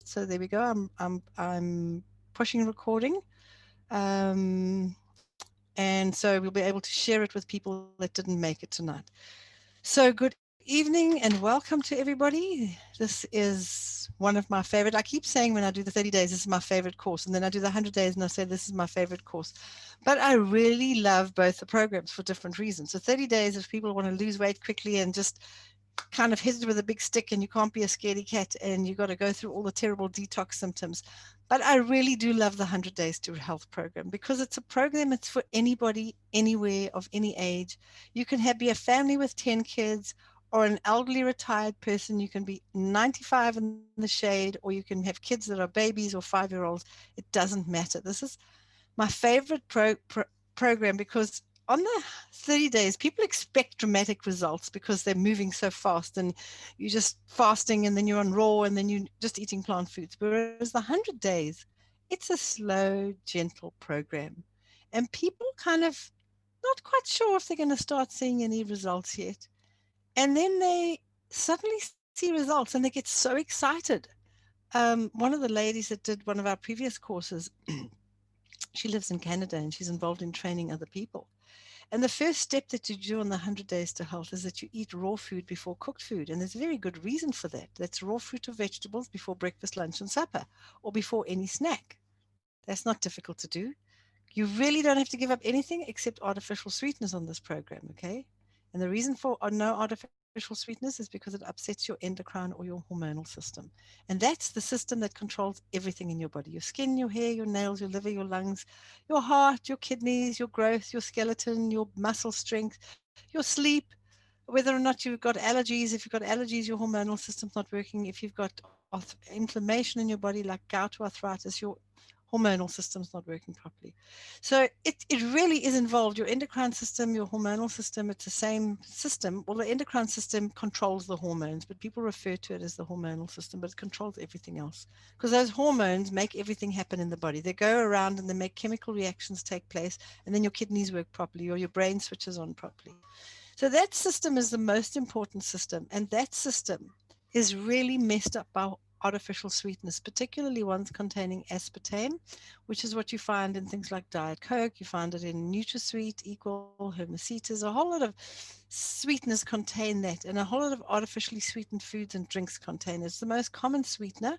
So there we go. I'm pushing recording. Um, and so we'll be able to share it with people that didn't make it tonight. So good evening and welcome to everybody. This is one of my favorite. I keep saying when I do the 30 days, this is my favorite course. And then I do the 100 days and I say, this is my favorite course. But I really love both the programs for different reasons. So 30 days, if people want to lose weight quickly and just kind of hit it with a big stick and you can't be a scaredy cat and you got to go through all the terrible detox symptoms. But I really do love the 100 Days to Health program because it's a program that's for anybody, anywhere, of any age. You can be a family with 10 kids or an elderly retired person. You can be 95 in the shade, or you can have kids that are babies or 5-year-olds. It doesn't matter. This is my favorite program because on the 30 days, people expect dramatic results because they're moving so fast and you're just fasting and then you're on raw and then you're just eating plant foods. Whereas the 100 days, it's a slow, gentle program. And people kind of not quite sure if they're going to start seeing any results yet. And then they suddenly see results and they get so excited. One of the ladies that did one of our previous courses, she lives in Canada and she's involved in training other people. And the first step that you do on the 100 Days to Health is that you eat raw food before cooked food. And there's a very good reason for that. That's raw fruit or vegetables before breakfast, lunch, and supper, or before any snack. That's not difficult to do. You really don't have to give up anything except artificial sweeteners on this program, okay? And the reason for no artificial sweetness is because it upsets your endocrine or your hormonal system. And that's the system that controls everything in your body: your skin, your hair, your nails, your liver, your lungs, your heart, your kidneys, your growth, your skeleton, your muscle strength, your sleep, whether or not you've got allergies. If you've got allergies, your hormonal system's not working. If you've got inflammation in your body like gout or arthritis, your hormonal system's not working properly. So it really is involved. Your endocrine system, your hormonal system, it's the same system. Well, the endocrine system controls the hormones, but people refer to it as the hormonal system, but it controls everything else. Because those hormones make everything happen in the body. They go around and they make chemical reactions take place, and then your kidneys work properly or your brain switches on properly. So that system is the most important system. And that system is really messed up by artificial sweeteners, particularly ones containing aspartame, which is what you find in things like Diet Coke. You find it in NutraSweet, Equal, Hermesitas. A whole lot of sweeteners contain that, and a whole lot of artificially sweetened foods and drinks contain it. It's the most common sweetener.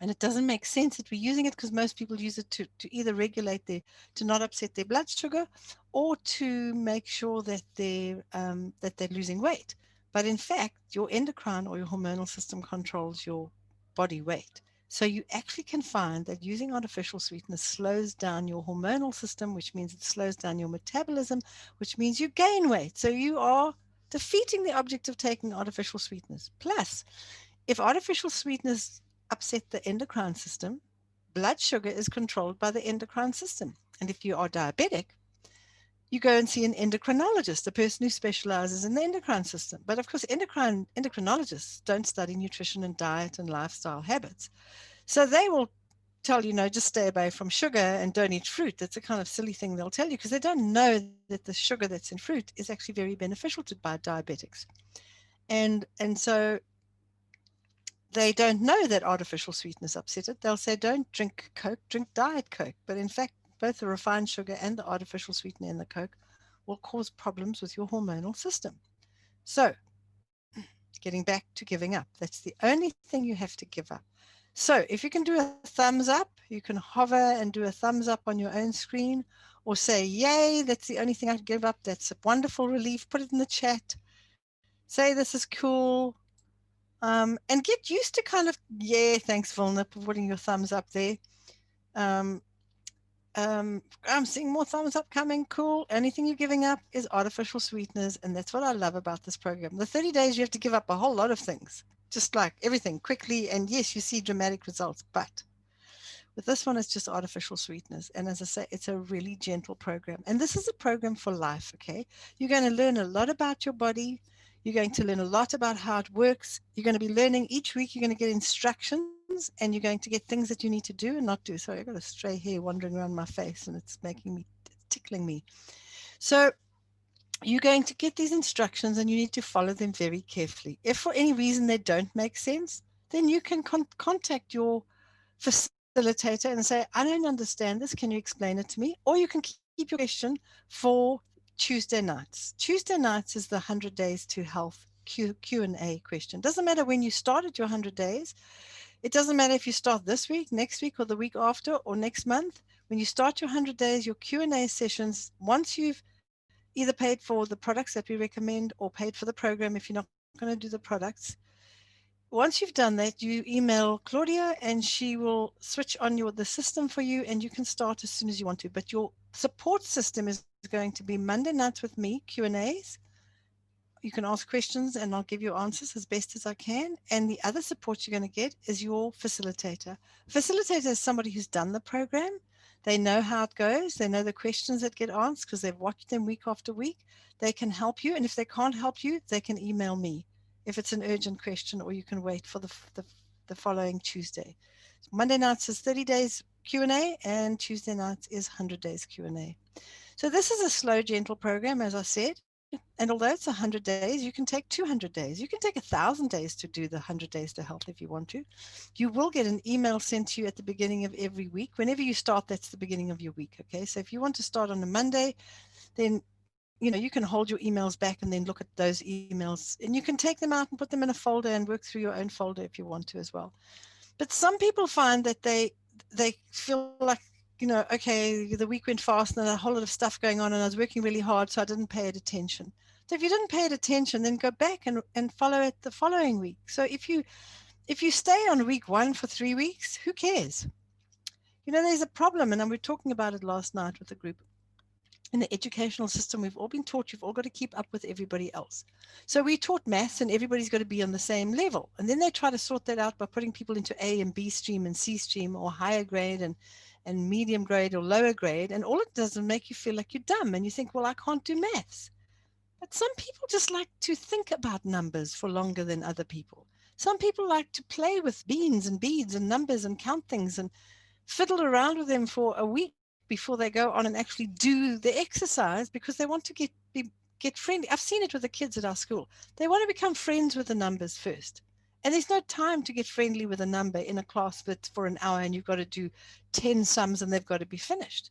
And it doesn't make sense that we're using it because most people use it to either regulate to not upset their blood sugar or to make sure that they're losing weight. But in fact, your endocrine or your hormonal system controls your body weight. So you actually can find that using artificial sweeteners slows down your hormonal system, which means it slows down your metabolism, which means you gain weight. So you are defeating the object of taking artificial sweeteners. Plus, if artificial sweeteners upset the endocrine system, blood sugar is controlled by the endocrine system. And if you are diabetic, you go and see an endocrinologist, a person who specializes in the endocrine system. But of course, endocrinologists don't study nutrition and diet and lifestyle habits. So they will tell you, no, just stay away from sugar and don't eat fruit. That's a kind of silly thing they'll tell you because they don't know that the sugar that's in fruit is actually very beneficial to by diabetics. And so they don't know that artificial sweetness upset it. They'll say, don't drink Coke, drink Diet Coke. But in fact, both the refined sugar and the artificial sweetener in the Coke will cause problems with your hormonal system. So, getting back to giving up, that's the only thing you have to give up. So, if you can do a thumbs up, you can hover and do a thumbs up on your own screen, or say, yay, that's the only thing I can give up. That's a wonderful relief. Put it in the chat. Say, this is cool. And get used to kind of, yeah, thanks, Vilna, for putting your thumbs up there. Um, I'm seeing more thumbs up coming. Cool. Anything you're giving up is artificial sweeteners. And that's what I love about this program. The 30 days, you have to give up a whole lot of things, just like everything quickly. And yes, you see dramatic results. But with this one, it's just artificial sweeteners. And as I say, it's a really gentle program. And this is a program for life, okay? You're going to learn a lot about your body. You're going to learn a lot about how it works. You're going to be learning each week. You're going to get instructions and you're going to get things that you need to do and not do. Sorry, I've got a stray hair wandering around my face and it's tickling me. So you're going to get these instructions and you need to follow them very carefully. If for any reason they don't make sense, then you can contact your facilitator and say, I don't understand this. Can you explain it to me? Or you can keep your question for Tuesday nights. Tuesday nights is the 100 Days to Health Q&A question. Doesn't matter when you started your 100 days. It doesn't matter if you start this week, next week, or the week after, or next month. When you start your 100 days, your Q&A sessions, once you've either paid for the products that we recommend or paid for the program if you're not going to do the products, once you've done that, you email Claudia and she will switch on the system for you, and you can start as soon as you want to. But your support system is going to be Monday nights with me, Q&As. You can ask questions and I'll give you answers as best as I can. And the other support you're going to get is your facilitator. Facilitator is somebody who's done the program. They know how it goes. They know the questions that get asked because they've watched them week after week. They can help you. And if they can't help you, they can email me if it's an urgent question, or you can wait for the following Tuesday. Monday nights is 30 days Q&A and Tuesday nights is 100 days Q&A. So this is a slow, gentle program, as I said. And although it's 100 days, you can take 200 days. You can take 1,000 days to do the 100 days to health if you want to. You will get an email sent to you at the beginning of every week. Whenever you start, that's the beginning of your week. Okay. So if you want to start on a Monday, then you can hold your emails back and then look at those emails, and you can take them out and put them in a folder and work through your own folder if you want to as well. But some people find that they feel like, okay, the week went fast and a whole lot of stuff going on and I was working really hard, so I didn't pay it attention. So if you didn't pay it attention, then go back and follow it the following week. So if you stay on week 1 for 3 weeks, who cares? There's a problem, and we were talking about it last night with the group. In the educational system, we've all been taught you've all got to keep up with everybody else. So we taught maths and everybody's got to be on the same level. And then they try to sort that out by putting people into A and B stream and C stream, or higher grade and medium grade or lower grade. And all it does is make you feel like you're dumb and you think, well, I can't do maths. But some people just like to think about numbers for longer than other people. Some people like to play with beans and beads and numbers and count things and fiddle around with them for a week before they go on and actually do the exercise, because they want to get friendly. I've seen it with the kids at our school. They want to become friends with the numbers first. And there's no time to get friendly with a number in a class for an hour, and you've got to do 10 sums and they've got to be finished.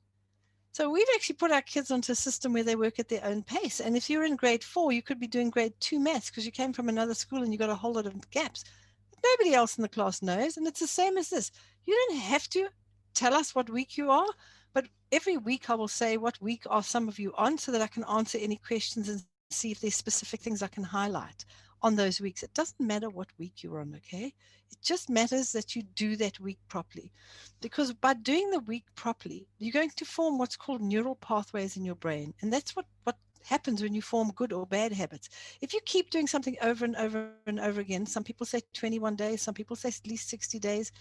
So we've actually put our kids onto a system where they work at their own pace. And if you're in grade 4, you could be doing grade 2 maths because you came from another school and you got a whole lot of gaps. But nobody else in the class knows. And it's the same as this. You don't have to tell us what week you are, but every week I will say what week are some of you on, so that I can answer any questions and see if there's specific things I can highlight on those weeks. It doesn't matter what week you're on, okay? It just matters that you do that week properly. Because by doing the week properly, you're going to form what's called neural pathways in your brain. And that's what happens when you form good or bad habits. If you keep doing something over and over and over again, some people say 21 days, some people say at least 60 days,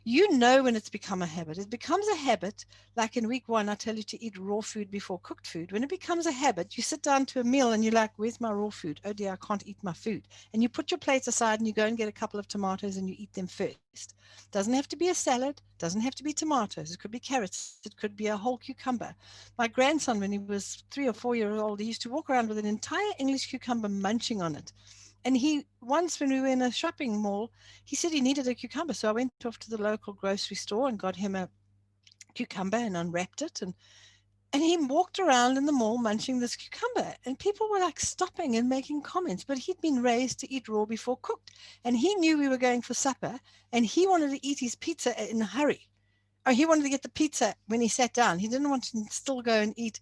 you know when it's become a habit. It becomes a habit, like in week 1, I tell you to eat raw food before cooked food. When it becomes a habit, you sit down to a meal and you're like, where's my raw food? Oh dear, I can't eat my food. And you put your plates aside and you go and get a couple of tomatoes and you eat them first. Doesn't have to be a salad, doesn't have to be tomatoes. It could be carrots, it could be a whole cucumber. My grandson, when he was 3 or 4 years old, he used to walk around with an entire English cucumber munching on it. And he once, when we were in a shopping mall, he said he needed a cucumber. So I went off to the local grocery store and got him a cucumber and unwrapped it. And he walked around in the mall munching this cucumber. And people were like stopping and making comments. But he'd been raised to eat raw before cooked. And he knew we were going for supper. And he wanted to eat his pizza in a hurry. Or he wanted to get the pizza when he sat down. He didn't want to still go and eat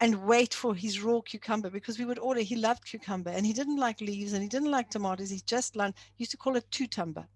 and wait for his raw cucumber, because we would order. He loved cucumber and he didn't like leaves and he didn't like tomatoes. He just used to call it tutumber.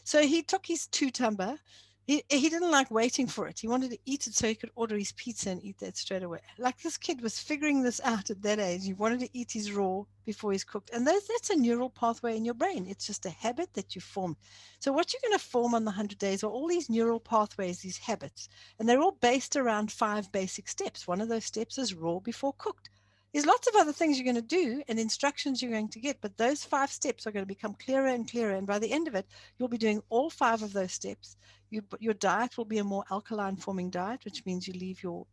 So he took his tutumber. He didn't like waiting for it. He wanted to eat it so he could order his pizza and eat that straight away. Like, this kid was figuring this out at that age. He wanted to eat his raw before he's cooked. And that's a neural pathway in your brain. It's just a habit that you form. So what you're going to form on the 100 days are all these neural pathways, these habits. And they're all based around 5 basic steps. One of those steps is raw before cooked. There's lots of other things you're going to do and instructions you're going to get, but those 5 steps are going to become clearer and clearer. And by the end of it, you'll be doing all 5 of those steps. Your diet will be a more alkaline forming diet, which means you leave your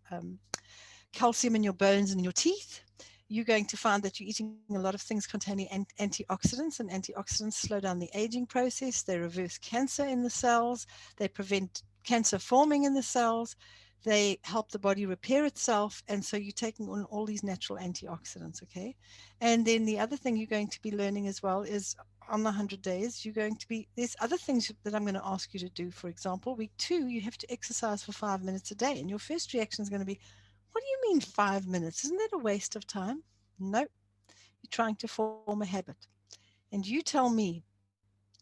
calcium in your bones and in your teeth. you're going to find that you're eating a lot of things containing antioxidants, and antioxidants slow down the aging process. They reverse cancer in the cells. They prevent cancer forming in the cells. They help the body repair itself. And so you're taking on all these natural antioxidants, okay? And then the other thing you're going to be learning as well is on the 100 days, you're going to be, there's other things that I'm going to ask you to do. For example, week 2, you have to exercise for 5 minutes a day. And your first reaction is going to be, what do you mean 5 minutes? Isn't that a waste of time? No, you're trying to form a habit. And you tell me,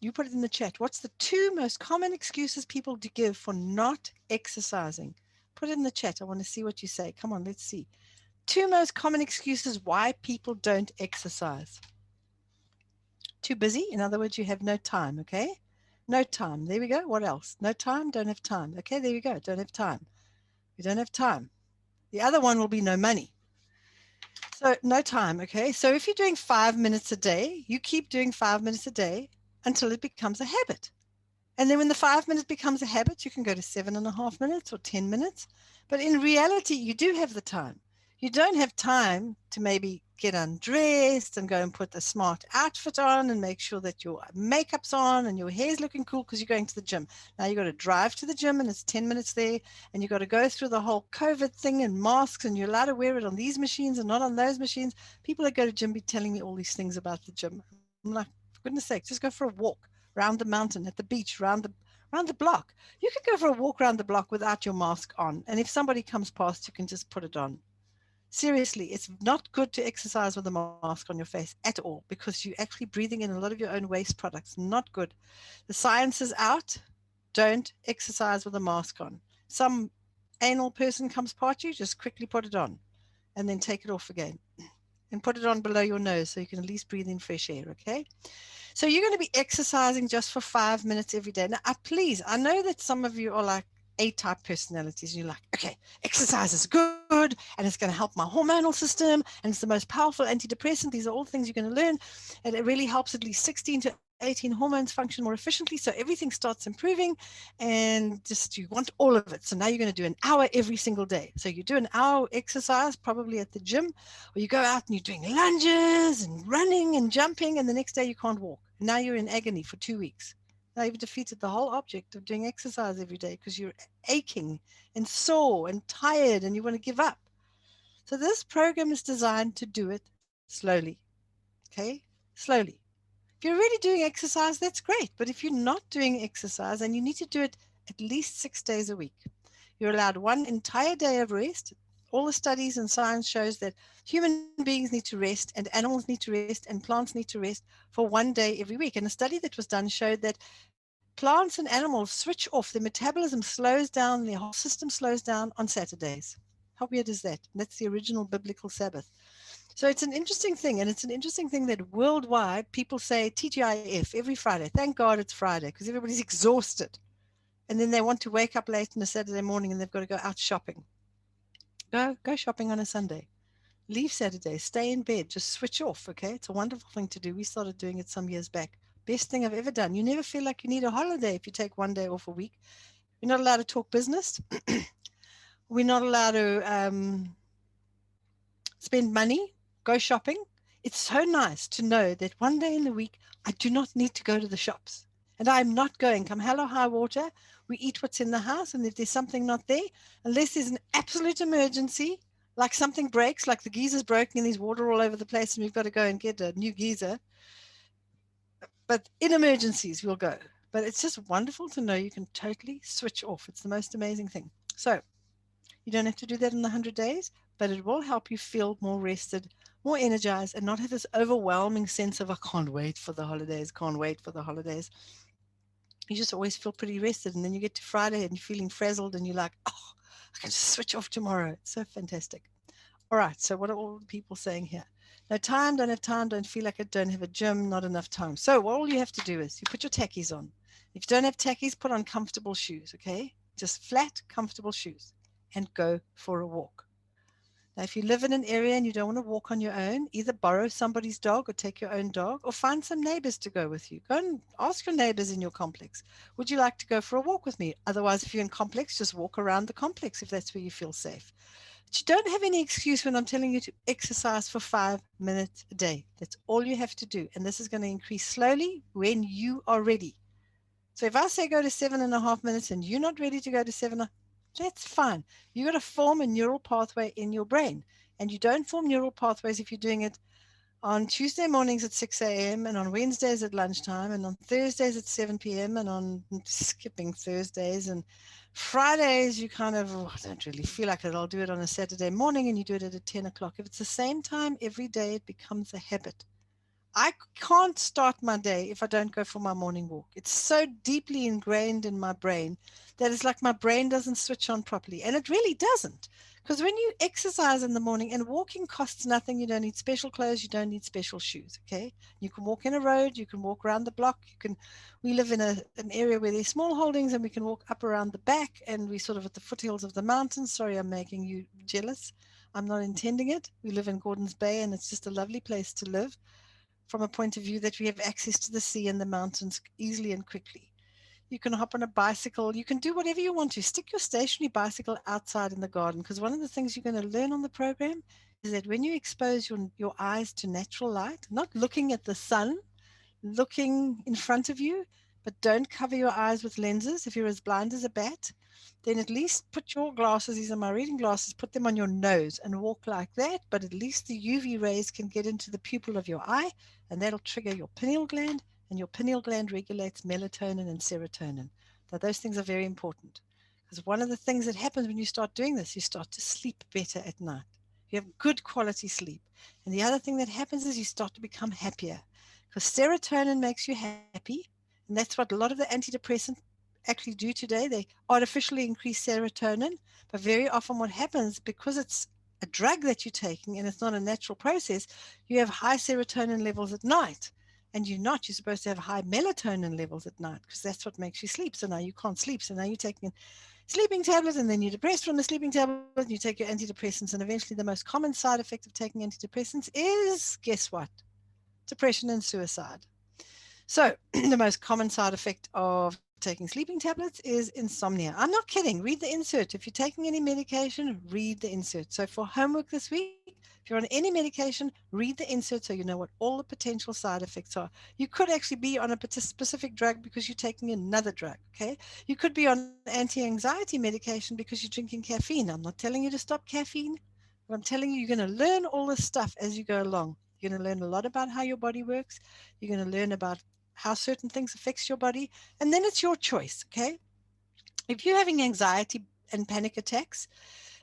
you put it in the chat, what's the 2 most common excuses people do give for not exercising? Put it in the chat. I want to see what you say. Come on, let's see. 2 most common excuses why people don't exercise. Too busy. In other words, you have no time, okay? No time. There we go. What else? No time, don't have time. Okay, there we go. Don't have time. We don't have time. The other one will be no money. So no time, okay? So if you're doing 5 minutes a day, you keep doing 5 minutes a day until it becomes a habit. And then when the 5 minutes becomes a habit, you can go to 7.5 minutes or 10 minutes. But in reality, you do have the time. You don't have time to maybe get undressed and go and put a smart outfit on and make sure that your makeup's on and your hair's looking cool because you're going to the gym. Now you've got to drive to the gym and it's 10 minutes there, and you've got to go through the whole COVID thing and masks, and you're allowed to wear it on these machines and not on those machines. People that go to gym be telling me all these things about the gym. I'm like, for goodness sake, just go for a walk around the mountain, at the beach, around the block. You could go for a walk around the block without your mask on. And if somebody comes past, you can just put it on. Seriously, it's not good to exercise with a mask on your face at all because you're actually breathing in a lot of your own waste products. Not good. The science is out. Don't exercise with a mask on. Some anal person comes past you, just quickly put it on and then take it off again and put it on below your nose so you can at least breathe in fresh air, okay? So you're going to be exercising just for 5 minutes every day. Now, please, I know that some of you are like A-type personalities. And you're like, okay, exercise is good and it's going to help my hormonal system and it's the most powerful antidepressant. These are all things you're going to learn. And it really helps at least 16 to 18 hormones function more efficiently. So everything starts improving and just you want all of it. So now you're going to do an hour every single day. So you do an hour exercise probably at the gym, or you go out and you're doing lunges and running and jumping, and the next day you can't walk. Now you're in agony for 2 weeks. Now you've defeated the whole object of doing exercise every day because you're aching and sore and tired and you want to give up. So this program is designed to do it slowly. Okay? Slowly. If you're already doing exercise, that's great. But if you're not doing exercise, and you need to do it at least 6 days a week, you're allowed one entire day of rest. All the studies and science shows that human beings need to rest and animals need to rest and plants need to rest for 1 day every week. And a study that was done showed that plants and animals switch off, their metabolism slows down, their whole system slows down on Saturdays. How weird is that? And that's the original biblical Sabbath. So it's an interesting thing, and it's an interesting thing that worldwide people say TGIF every Friday. Thank God it's Friday because everybody's exhausted. And then they want to wake up late on a Saturday morning and they've got to go out shopping. Go shopping on a Sunday. Leave Saturday, stay in bed, just switch off, okay? It's a wonderful thing to do. We started doing it some years back. Best thing I've ever done. You never feel like you need a holiday if you take 1 day off a week. You're not allowed to talk business. We're not allowed to spend money, go shopping. It's so nice to know that 1 day in the week, I do not need to go to the shops. And I'm not going, come hell or high water. We eat what's in the house. And if there's something not there, unless there's an absolute emergency, like something breaks, like the geyser's broken and there's water all over the place and we've got to go and get a new geyser. But in emergencies, we'll go. But it's just wonderful to know you can totally switch off. It's the most amazing thing. So you don't have to do that in the 100 days, but it will help you feel more rested, more energized, and not have this overwhelming sense of, I can't wait for the holidays, can't wait for the holidays. You just always feel pretty rested. And then you get to Friday and you're feeling frazzled and you're like, oh, I can just switch off tomorrow. It's so fantastic. All right. So what are all the people saying here? No time, don't have time, don't feel like it, don't have a gym, not enough time. So all you have to do is you put your tackies on. If you don't have tackies, put on comfortable shoes, okay? Just flat, comfortable shoes and go for a walk. Now, if you live in an area and you don't want to walk on your own, either borrow somebody's dog or take your own dog or find some neighbors to go with you. Go and ask your neighbors in your complex, would you like to go for a walk with me? Otherwise, if you're in complex, just walk around the complex if that's where you feel safe. you don't have any excuse when I'm telling you to exercise for 5 minutes a day. That's all you have to do. And this is going to increase slowly when you are ready. So if I say go to 7.5 minutes and you're not ready to go to seven, that's fine. You got to form a neural pathway in your brain. And you don't form neural pathways if you're doing it on Tuesday mornings at 6 a.m. and on Wednesdays at lunchtime and on Thursdays at 7 p.m. and on skipping Thursdays and Fridays, you kind of I don't really feel like it. I'll do it on a Saturday morning and you do it at 10 o'clock. If it's the same time every day, it becomes a habit. I can't start my day if I don't go for my morning walk. It's so deeply ingrained in my brain that it's like my brain doesn't switch on properly. And it really doesn't. Because when you exercise in the morning, and walking costs nothing, you don't need special clothes, you don't need special shoes. Okay. You can walk in a road, you can walk around the block, we live in an area where there's small holdings and we can walk up around the back and we sort of at the foothills of the mountains. Sorry, I'm making you jealous. I'm not intending it. We live in Gordons Bay and it's just a lovely place to live from a point of view that we have access to the sea and the mountains easily and quickly. You can hop on a bicycle. You can do whatever you want to. Stick your stationary bicycle outside in the garden because one of the things you're going to learn on the program is that when you expose your eyes to natural light, not looking at the sun, looking in front of you, but don't cover your eyes with lenses. If you're as blind as a bat, then at least put your glasses, these are my reading glasses, put them on your nose and walk like that. But at least the UV rays can get into the pupil of your eye and that'll trigger your pineal gland, and your pineal gland regulates melatonin and serotonin. Now, those things are very important because one of the things that happens when you start doing this, you start to sleep better at night. You have good quality sleep. And the other thing that happens is you start to become happier because serotonin makes you happy. And that's what a lot of the antidepressants actually do today. They artificially increase serotonin. But very often what happens, because it's a drug that you're taking and it's not a natural process, you have high serotonin levels at night. And you're supposed to have high melatonin levels at night because that's what makes you sleep. So now you can't sleep. So now you're taking sleeping tablets and then you're depressed from the sleeping tablet and you take your antidepressants. And eventually the most common side effect of taking antidepressants is, guess what? Depression and suicide. So the most common side effect of taking sleeping tablets is insomnia. I'm not kidding. Read the insert. If you're taking any medication, read the insert. So for homework this week, if you're on any medication, read the insert so you know what all the potential side effects are. You could actually be on a specific drug because you're taking another drug, okay? You could be on anti-anxiety medication because you're drinking caffeine. I'm not telling you to stop caffeine, but I'm telling you, you're going to learn all this stuff as you go along. You're going to learn a lot about how your body works. You're going to learn about how certain things affects your body, and then it's your choice. Okay, if you're having anxiety and panic attacks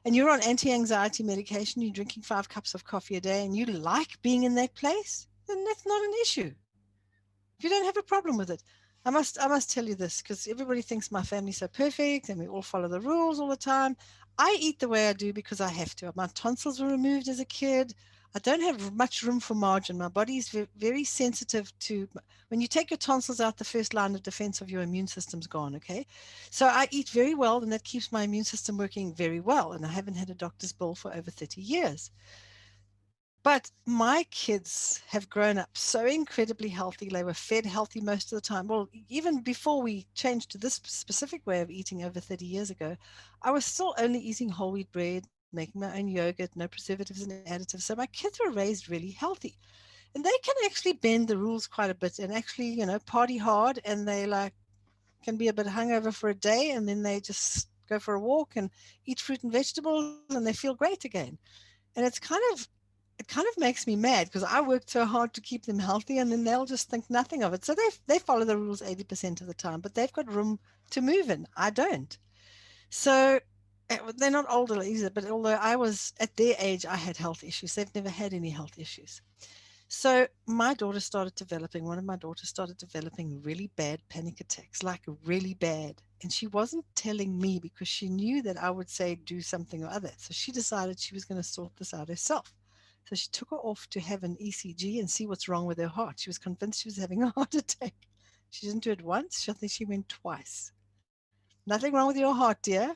and you're on anti-anxiety medication, you're drinking 5 cups of coffee a day and you like being in that place, then that's not an issue. If you don't have a problem with it, I must tell you this because everybody thinks my family's so perfect and we all follow the rules all the time. I eat the way I do because I have to. My tonsils were removed as a kid. I don't have much room for margin. My body is very sensitive to when you take your tonsils out, the first line of defense of your immune system's gone. Okay, so I eat very well, and that keeps my immune system working very well. And I haven't had a doctor's bill for over 30 years. But my kids have grown up so incredibly healthy. They were fed healthy most of the time. Well, even before we changed to this specific way of eating over 30 years ago, I was still only eating whole wheat bread, making my own yogurt, no preservatives and additives. So my kids were raised really healthy. And they can actually bend the rules quite a bit and actually, party hard, and they like can be a bit hungover for a day and then they just go for a walk and eat fruit and vegetables and they feel great again. And it kind of makes me mad because I worked so hard to keep them healthy and then they'll just think nothing of it. So they follow the rules 80% of the time, but they've got room to move in. I don't. So they're not older either, but although I was at their age, I had health issues. They've never had any health issues. So one of my daughters started developing really bad panic attacks, like really bad. And she wasn't telling me because she knew that I would say, do something or other. So she decided she was going to sort this out herself. So she took her off to have an ECG and see what's wrong with her heart. She was convinced she was having a heart attack. She didn't do it once. I think she went twice. Nothing wrong with your heart, dear.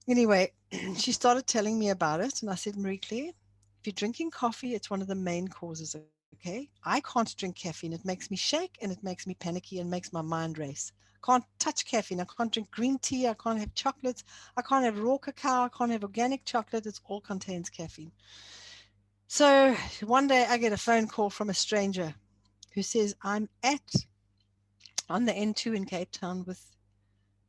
Anyway, she started telling me about it. And I said, Marie Claire, if you're drinking coffee, it's one of the main causes, okay? I can't drink caffeine. It makes me shake and it makes me panicky and makes my mind race. Can't touch caffeine. I can't drink green tea. I can't have chocolates. I can't have raw cacao. I can't have organic chocolate. It all contains caffeine. So one day I get a phone call from a stranger who says, I'm on the N2 in Cape Town with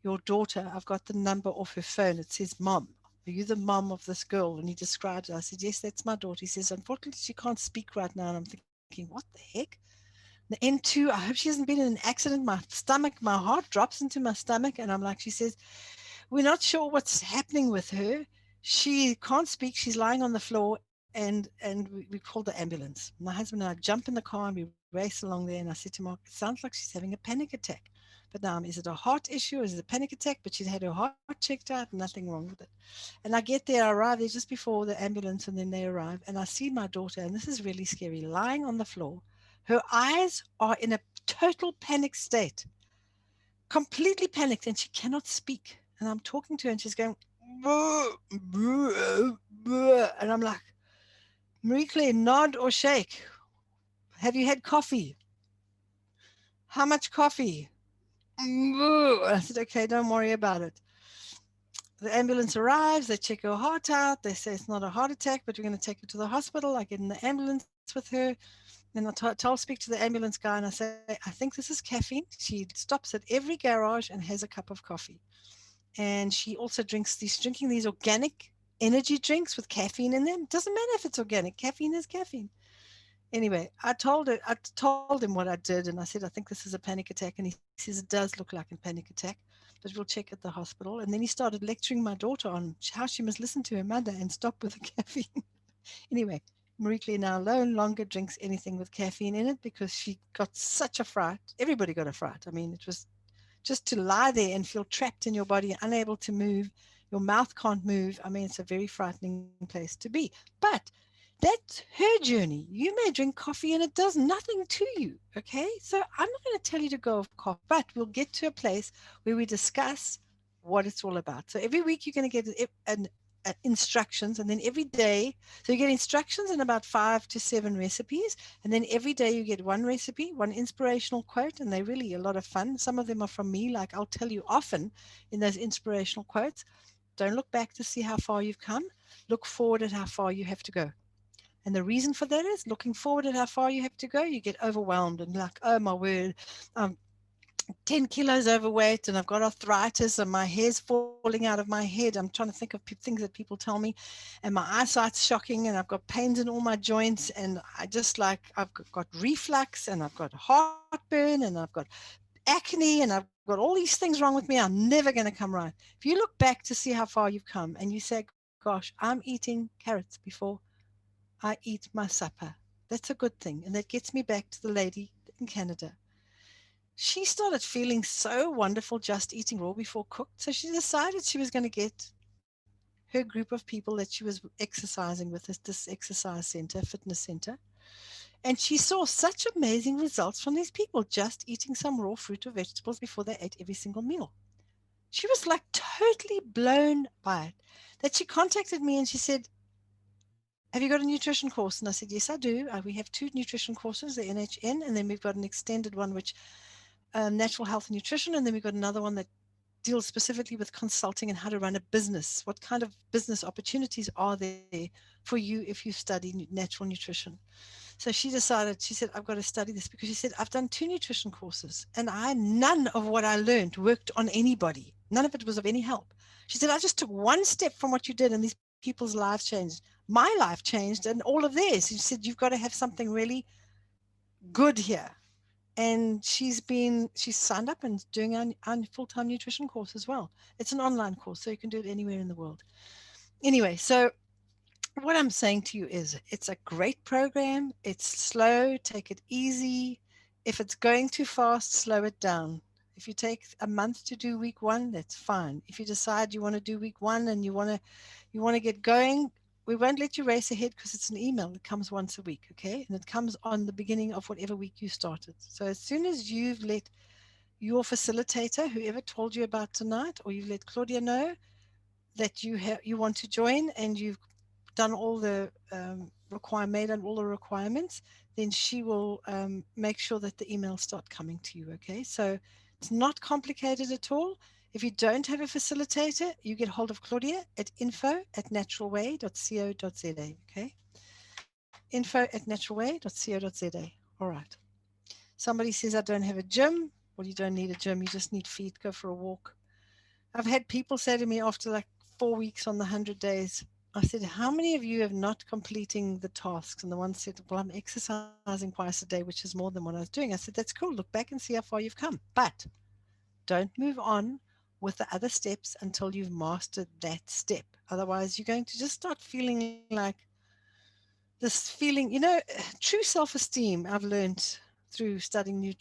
your daughter. I've got the number off her phone. It says, Mom, are you the mom of this girl? And he described it. I said, yes, that's my daughter. He says, unfortunately, she can't speak right now. And I'm thinking, what the heck? The N2, I hope she hasn't been in an accident. My heart drops into my stomach. And I'm like, she says, we're not sure what's happening with her. She can't speak. She's lying on the floor. And we called the ambulance. My husband and I jump in the car and we race along there. And I said to Mark, it sounds like she's having a panic attack. But now, is it a heart issue? Is it a panic attack? But she'd had her heart checked out, nothing wrong with it. And I get there, I arrive there just before the ambulance, and then they arrive. And I see my daughter, and this is really scary, lying on the floor. Her eyes are in a total panic state, completely panicked, and she cannot speak. And I'm talking to her, and she's going, "Boo, boo, boo." And I'm like, Marie Claire, nod or shake. Have you had coffee? How much coffee? Boo. I said, okay, don't worry about it. The ambulance arrives, they check her heart out, they say it's not a heart attack, but we're going to take her to the hospital. I get in the ambulance with her, and speak to the ambulance guy, and I say, I think this is caffeine. She stops at every garage and has a cup of coffee. And she also drinking these organic energy drinks with caffeine in them. Doesn't matter if it's organic, caffeine is caffeine. Anyway, I told him what I did, and I said, I think this is a panic attack. And he says, it does look like a panic attack, but we'll check at the hospital. And then he started lecturing my daughter on how she must listen to her mother and stop with the caffeine. Anyway, Marie Claire now no longer drinks anything with caffeine in it because she got such a fright. Everybody got a fright. I mean, it was just to lie there and feel trapped in your body, unable to move. Your mouth can't move. I mean, it's a very frightening place to be. But that's her journey. You may drink coffee and it does nothing to you. Okay. So I'm not going to tell you to go off coffee, but we'll get to a place where we discuss what it's all about. So every week you're going to get instructions, and then every day, so you get instructions and about 5 to 7 recipes, and then every day you get one recipe, one inspirational quote, and they're really a lot of fun. Some of them are from me, like I'll tell you often in those inspirational quotes, don't look back to see how far you've come, look forward at how far you have to go. And the reason for that is looking forward at how far you have to go, you get overwhelmed and like, oh my word, 10 kilos overweight and I've got arthritis and my hair's falling out of my head. I'm trying to think of things that people tell me, and my eyesight's shocking, and I've got pains in all my joints, and I've got reflux, and I've got heartburn, and I've got acne, and I've got all these things wrong with me. I'm never going to come right. If you look back to see how far you've come and you say, gosh, I'm eating carrots before I eat my supper, that's a good thing. And that gets me back to the lady in Canada. She started feeling so wonderful just eating raw before cooked. So she decided she was going to get her group of people that she was exercising with, this exercise center, fitness center. And she saw such amazing results from these people just eating some raw fruit or vegetables before they ate every single meal. She was like totally blown by it, that she contacted me and she said, have you got a nutrition course? And I said, yes, I do. We have 2 nutrition courses, the NHN, and then we've got an extended one, which natural health and nutrition. And then we've got another one that deals specifically with consulting and how to run a business. What kind of business opportunities are there for you if you study natural nutrition? So she decided, she said, I've got to study this, because she said, I've done 2 nutrition courses and none of what I learned worked on anybody. None of it was of any help. She said, I just took one step from what you did and these people's lives changed. My life changed and all of theirs. She said, you've got to have something really good here. And she's signed up and doing our full-time nutrition course as well. It's an online course, so you can do it anywhere in the world. Anyway, so what I'm saying to you is it's a great program. It's slow, take it easy. If it's going too fast, slow it down. If you take a month to do week 1, that's fine. If you decide you want to do week 1 and you want to get going, we won't let you race ahead because it's an email that comes once a week, okay? And it comes on the beginning of whatever week you started. So as soon as you've let your facilitator, whoever told you about tonight, or you've let Claudia know that you want to join and you've done all the made all the requirements, then she will make sure that the emails start coming to you, okay? So not complicated at all. If you don't have a facilitator, you get hold of Claudia at info@naturalway.co.za. Okay, info@naturalway.co.za. All right. Somebody says, I don't have a gym. Well, you don't need a gym. You just need feet. Go for a walk. I've had people say to me after like 4 weeks on the 100 days, I said, how many of you have not completing the tasks? And the one said, well, I'm exercising twice a day, which is more than what I was doing. I said, that's cool. Look back and see how far you've come. But don't move on with the other steps until you've mastered that step. Otherwise, you're going to just start feeling like this feeling, true self-esteem. I've learned through studying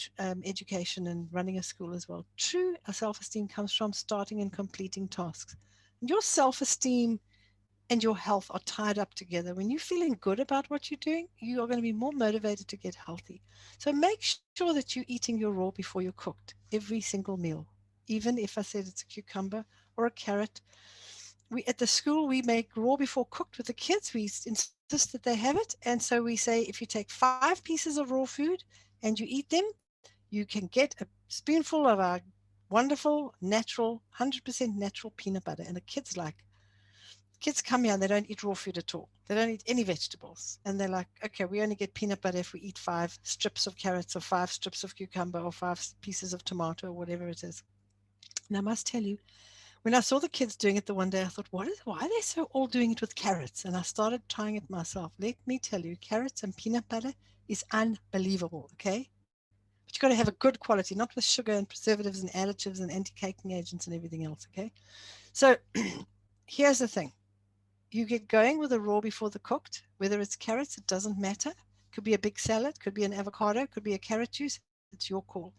education and running a school as well. True self-esteem comes from starting and completing tasks. And your self-esteem and your health are tied up together. When you're feeling good about what you're doing, you are going to be more motivated to get healthy. So make sure that you're eating your raw before you're cooked every single meal. Even if I said it's a cucumber or a carrot, we at the school we make raw before cooked with the kids. We insist that they have it, and so we say if you take 5 pieces of raw food and you eat them, you can get a spoonful of our wonderful natural 100% natural peanut butter. And the kids come here and they don't eat raw food at all. They don't eat any vegetables. And they're like, okay, we only get peanut butter if we eat 5 strips of carrots or 5 strips of cucumber or 5 pieces of tomato or whatever it is. And I must tell you, when I saw the kids doing it the one day, I thought, why are they so all doing it with carrots? And I started trying it myself. Let me tell you, carrots and peanut butter is unbelievable, okay? But you've got to have a good quality, not with sugar and preservatives and additives and anti-caking agents and everything else, okay? So here's the thing. You get going with the raw before the cooked, whether it's carrots, it doesn't matter. Could be a big salad, could be an avocado, could be a carrot juice. It's your call.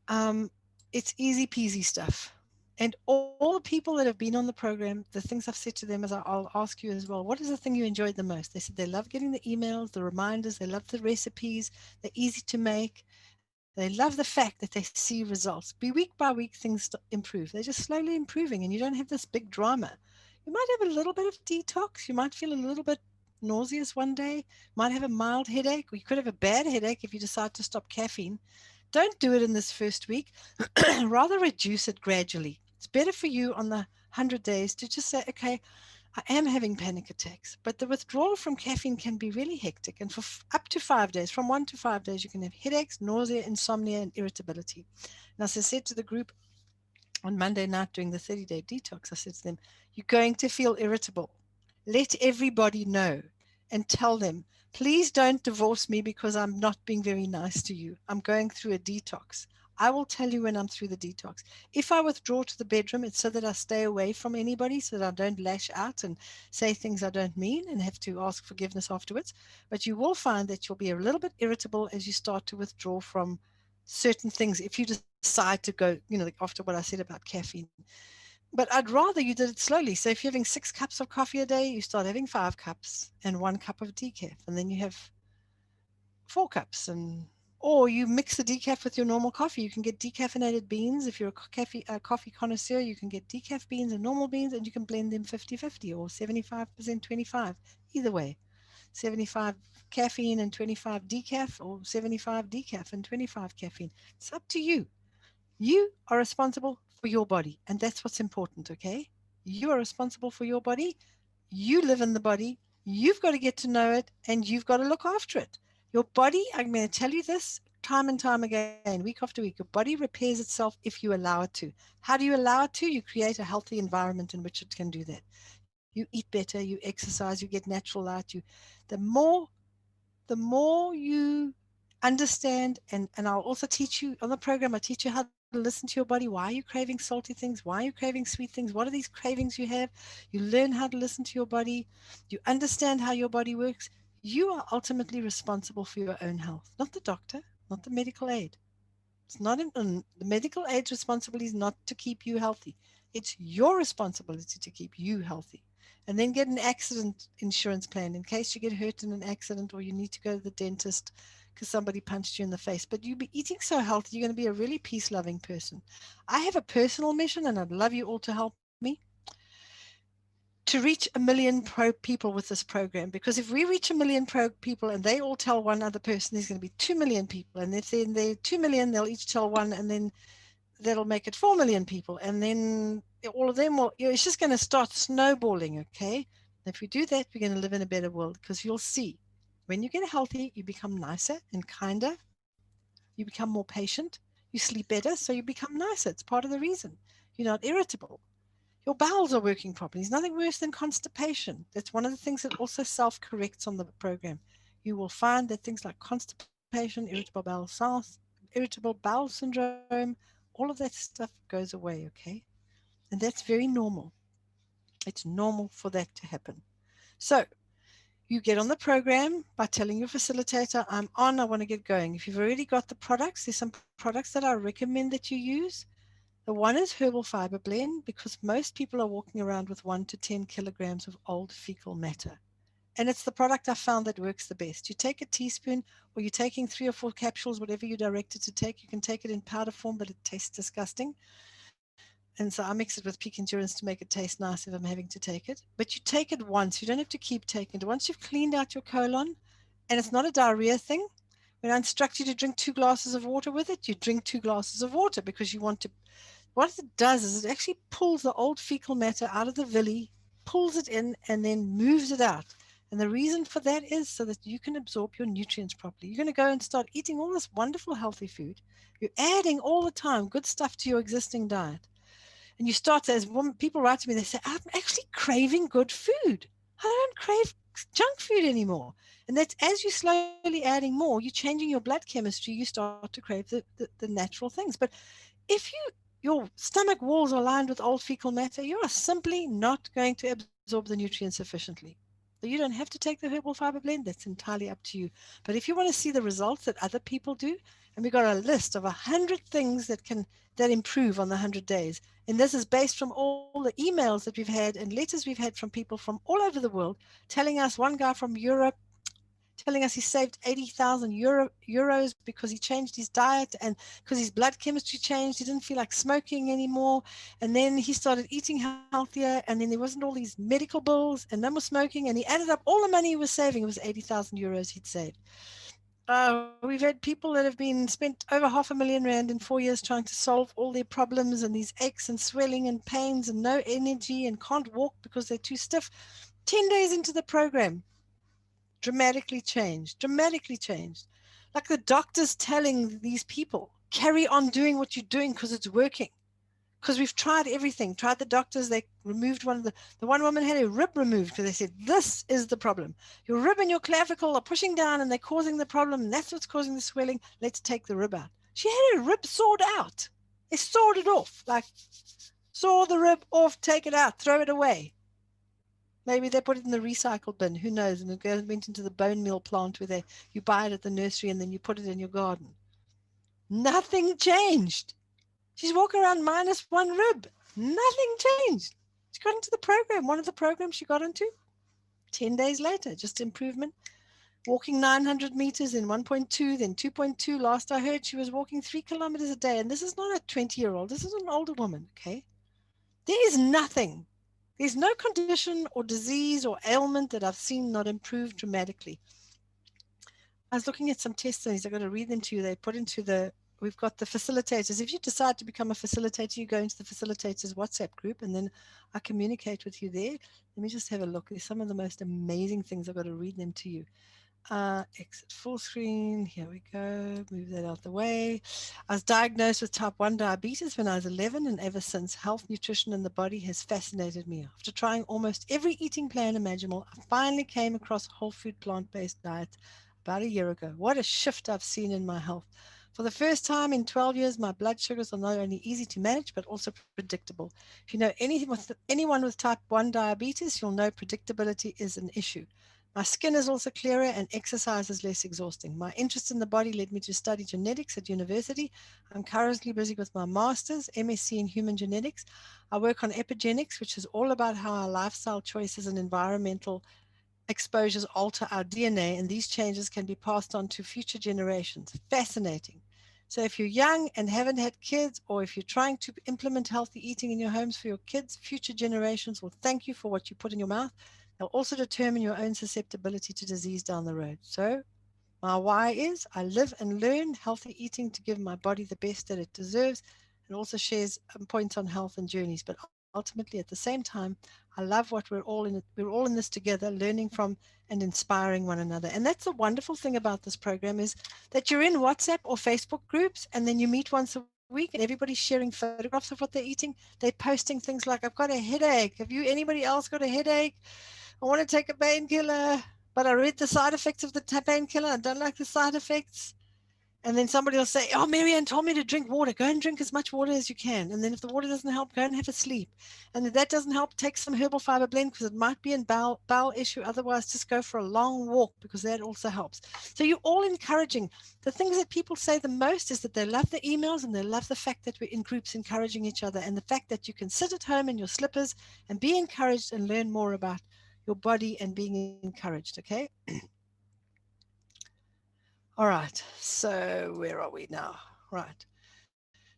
Um, it's easy peasy stuff. And all the people that have been on the program, the things I've said to them is I'll ask you as well, what is the thing you enjoyed the most? They said they love getting the emails, the reminders, they love the recipes, they're easy to make. They love the fact that they see results. Be week by week, things improve. They're just slowly improving, and you don't have this big drama. You might have a little bit of detox. You might feel a little bit nauseous one day. You might have a mild headache, or you could have a bad headache if you decide to stop caffeine. Don't do it in this first week. Rather reduce it gradually. It's better for you on the 100 days to just say, okay, I am having panic attacks, but the withdrawal from caffeine can be really hectic. And for up to 5 days, from 1 to 5 days, you can have headaches, nausea, insomnia, and irritability. And as I said to the group on Monday night during the 30-day detox, I said to them, you're going to feel irritable. Let everybody know and tell them, please don't divorce me because I'm not being very nice to you. I'm going through a detox. I will tell you when I'm through the detox. If I withdraw to the bedroom, it's so that I stay away from anybody, so that I don't lash out and say things I don't mean and have to ask forgiveness afterwards. But you will find that you'll be a little bit irritable as you start to withdraw from certain things if you decide to go, after what I said about caffeine. But I'd rather you did it slowly. So if you're having 6 cups of coffee a day, you start having 5 cups and 1 cup of decaf, and then you have 4 cups, and or you mix the decaf with your normal coffee. You can get decaffeinated beans. If you're a coffee connoisseur, you can get decaf beans and normal beans, and you can blend them 50-50 or 75% 25. Either way, 75 caffeine and 25 decaf, or 75 decaf and 25 caffeine. It's up to you. You are responsible for your body, and that's what's important, okay? You are responsible for your body. You live in the body. You've got to get to know it, and you've got to look after it. Your body, I'm going to tell you this time and time again, week after week, your body repairs itself if you allow it to. How do you allow it to? You create a healthy environment in which it can do that. You eat better, you exercise, you get natural light. The more you understand, and I'll also teach you on the program, I teach you how to listen to your body. Why are you craving salty things? Why are you craving sweet things? What are these cravings you have? You learn how to listen to your body. You understand how your body works. You are ultimately responsible for your own health, not the doctor, not the medical aid. It's not the medical aid's responsibility is not to keep you healthy. It's your responsibility to keep you healthy. And then get an accident insurance plan in case you get hurt in an accident or you need to go to the dentist because somebody punched you in the face. But you be eating so healthy, you're going to be a really peace-loving person. I have a personal mission, and I'd love you all to help me. to reach 1 million people with this program. Because if we reach 1 million people and they all tell one other person, there's going to be 2 million people. And if then they're 2 million, they'll each tell one, and then that'll make it 4 million people. And then all of them will, it's just going to start snowballing, okay? If we do that, we're going to live in a better world, because you'll see when you get healthy, you become nicer and kinder. You become more patient. You sleep better, so you become nicer. It's part of the reason. You're not irritable. Your bowels are working properly. There's nothing worse than constipation. That's one of the things that also self-corrects on the program. You will find that things like constipation, irritable bowel syndrome, all of that stuff goes away, okay? And that's very normal. It's normal for that to happen. So you get on the program by telling your facilitator, I'm on, I want to get going. If you've already got the products, there's some products that I recommend that you use. The one is Herbal Fiber Blend, because most people are walking around with 1 to 10 kilograms of old fecal matter. And it's the product I found that works the best. You take a teaspoon, or you're taking 3 or 4 capsules, whatever you're directed to take. You can take it in powder form, but it tastes disgusting. And so I mix it with Peak Endurance to make it taste nice if I'm having to take it. But you take it once. You don't have to keep taking it. Once you've cleaned out your colon, and it's not a diarrhea thing, when I instruct you to drink 2 glasses of water with it, you drink 2 glasses of water, because you want to. What it does is it actually pulls the old fecal matter out of the villi, pulls it in, and then moves it out. And the reason for that is so that you can absorb your nutrients properly. You're going to go and start eating all this wonderful healthy food. You're adding all the time good stuff to your existing diet. And you start to, as people write to me, they say, I'm actually craving good food. I don't crave junk food anymore. And that's as you're slowly adding more, you're changing your blood chemistry, you start to crave the natural things. But if your stomach walls are lined with old fecal matter, you are simply not going to absorb the nutrients sufficiently. So you don't have to take the Herbal Fiber Blend. That's entirely up to you. But if you want to see the results that other people do, and we've got a list of 100 things that improve on the 100 days. And this is based from all the emails that we've had and letters we've had from people from all over the world telling us, one guy from Europe telling us he saved 80,000 euros because he changed his diet, and because his blood chemistry changed. He didn't feel like smoking anymore. And then he started eating healthier, and then there wasn't all these medical bills and no more smoking. And he added up all the money he was saving. It was 80,000 euros he'd saved. We've had people that have been spent over R500,000 in 4 years trying to solve all their problems and these aches and swelling and pains and no energy and can't walk because they're too stiff. 10 days into the program, dramatically changed. Like the doctors telling these people, carry on doing what you're doing because it's working. Because we've tried everything, tried the doctors, they removed the one woman had her rib removed because they said, this is the problem. Your rib and your clavicle are pushing down and they're causing the problem. And that's what's causing the swelling. Let's take the rib out. She had her rib sawed out. They sawed it off, like saw the rib off, take it out, throw it away. Maybe they put it in the recycle bin, who knows, and it went into the bone meal plant where you buy it at the nursery and then you put it in your garden. Nothing changed. She's walking around -1 rib. Nothing changed. She got into the program, one of the programs she got into. 10 days later, just improvement. Walking 900 meters in 1.2, then 2.2. Last I heard, she was walking 3 kilometers a day. And this is not a 20-year-old. This is an older woman, okay? There is nothing. There's no condition or disease or ailment that I've seen not improve dramatically. I was looking at some testimonies. I've got to read them to you. They put into we've got the facilitators. If you decide to become a facilitator, you go into the facilitators WhatsApp group, and then I communicate with you there. Let me just have a look. There's some of the most amazing things. I've got to read them to you. Exit full screen. Here we go. Move that out the way. I was diagnosed with type 1 diabetes when I was 11, and ever since, health, nutrition, and the body has fascinated me. After trying almost every eating plan imaginable, I finally came across whole food plant-based diet about a year ago. What a shift I've seen in my health. For the first time in 12 years, my blood sugars are not only easy to manage, but also predictable. If you know anyone with type 1 diabetes, you'll know predictability is an issue. My skin is also clearer and exercise is less exhausting. My interest in the body led me to study genetics at university. I'm currently busy with my master's, MSc in human genetics. I work on epigenetics, which is all about how our lifestyle choices and environmental exposures alter our DNA, and these changes can be passed on to future generations. Fascinating. So if you're young and haven't had kids, or if you're trying to implement healthy eating in your homes for your kids, future generations will thank you for what you put in your mouth. They'll also determine your own susceptibility to disease down the road. So my why is I live and learn healthy eating to give my body the best that it deserves, and also shares points on health and journeys. But ultimately, at the same time, I love what we're all in this together, learning from and inspiring one another. And that's the wonderful thing about this program, is that you're in WhatsApp or Facebook groups, and then you meet once a week, and everybody's sharing photographs of what they're eating. They're posting things like, I've got a headache. Have you, anybody else got a headache? I want to take a painkiller, but I read the side effects of the painkiller. I don't like the side effects. And then somebody will say, oh, Marianne told me to drink water. Go and drink as much water as you can. And then if the water doesn't help, go and have a sleep. And if that doesn't help, take some herbal fiber blend, because it might be a bowel issue. Otherwise, just go for a long walk, because that also helps. So you're all encouraging. The things that people say the most is that they love the emails, and they love the fact that we're in groups encouraging each other, and the fact that you can sit at home in your slippers and be encouraged and learn more about your body and being encouraged. Okay. All right. So where are we now? Right.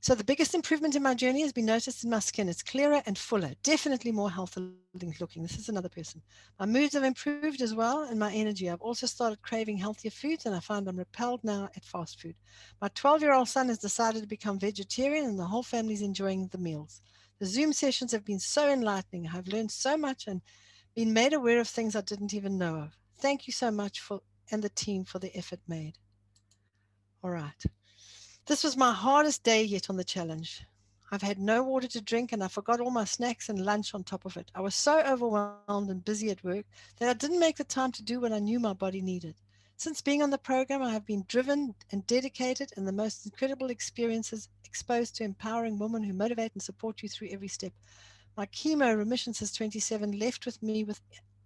So the biggest improvement in my journey has been noticed in my skin. It's clearer and fuller, definitely more healthy looking. This is another person. My moods have improved as well, and my energy. I've also started craving healthier foods, and I find I'm repelled now at fast food. My 12-year-old son has decided to become vegetarian, and the whole family's enjoying the meals. The Zoom sessions have been so enlightening. I've learned so much and been made aware of things I didn't even know of. Thank you so much for and the team for the effort made. All right. This was my hardest day yet on the challenge. I've had no water to drink, and I forgot all my snacks and lunch on top of it. I was so overwhelmed and busy at work that I didn't make the time to do what I knew my body needed. Since being on the program, I have been driven and dedicated, and the most incredible experiences, exposed to empowering women who motivate and support you through every step. My chemo remission since 27 left with me with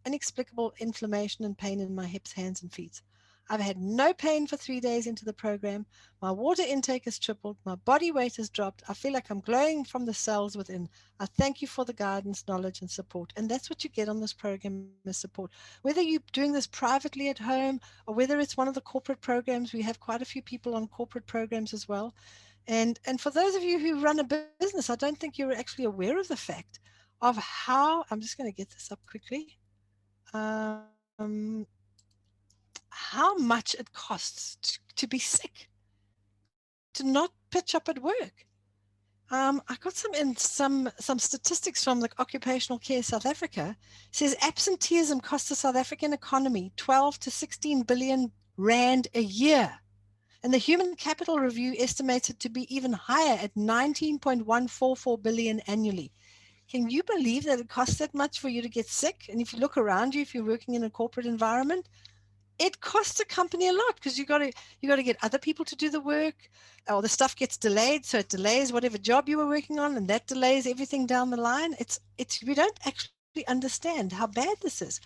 inexplicable inflammation and pain in my hips, hands, and feet. I've had no pain for 3 days into the program. My water intake has tripled. My body weight has dropped. I feel like I'm glowing from the cells within. I thank you for the guidance, knowledge, and support. And that's what you get on this program, is support. Whether you're doing this privately at home, or whether it's one of the corporate programs, we have quite a few people on corporate programs as well. And for those of you who run a business, I don't think you're actually aware of the fact of how, I'm just going to get this up quickly, um, how much it costs to be sick, to not pitch up at work. I got some statistics from the Occupational Care South Africa. It says absenteeism costs the South African economy 12 to 16 billion rand a year. And the Human Capital Review estimates it to be even higher at 19.144 billion annually. Can you believe that it costs that much for you to get sick? And if you look around you, if you're working in a corporate environment, it costs a company a lot, because you got to get other people to do the work, or the stuff gets delayed, so it delays whatever job you were working on, and that delays everything down the line. It's we don't actually understand how bad this is.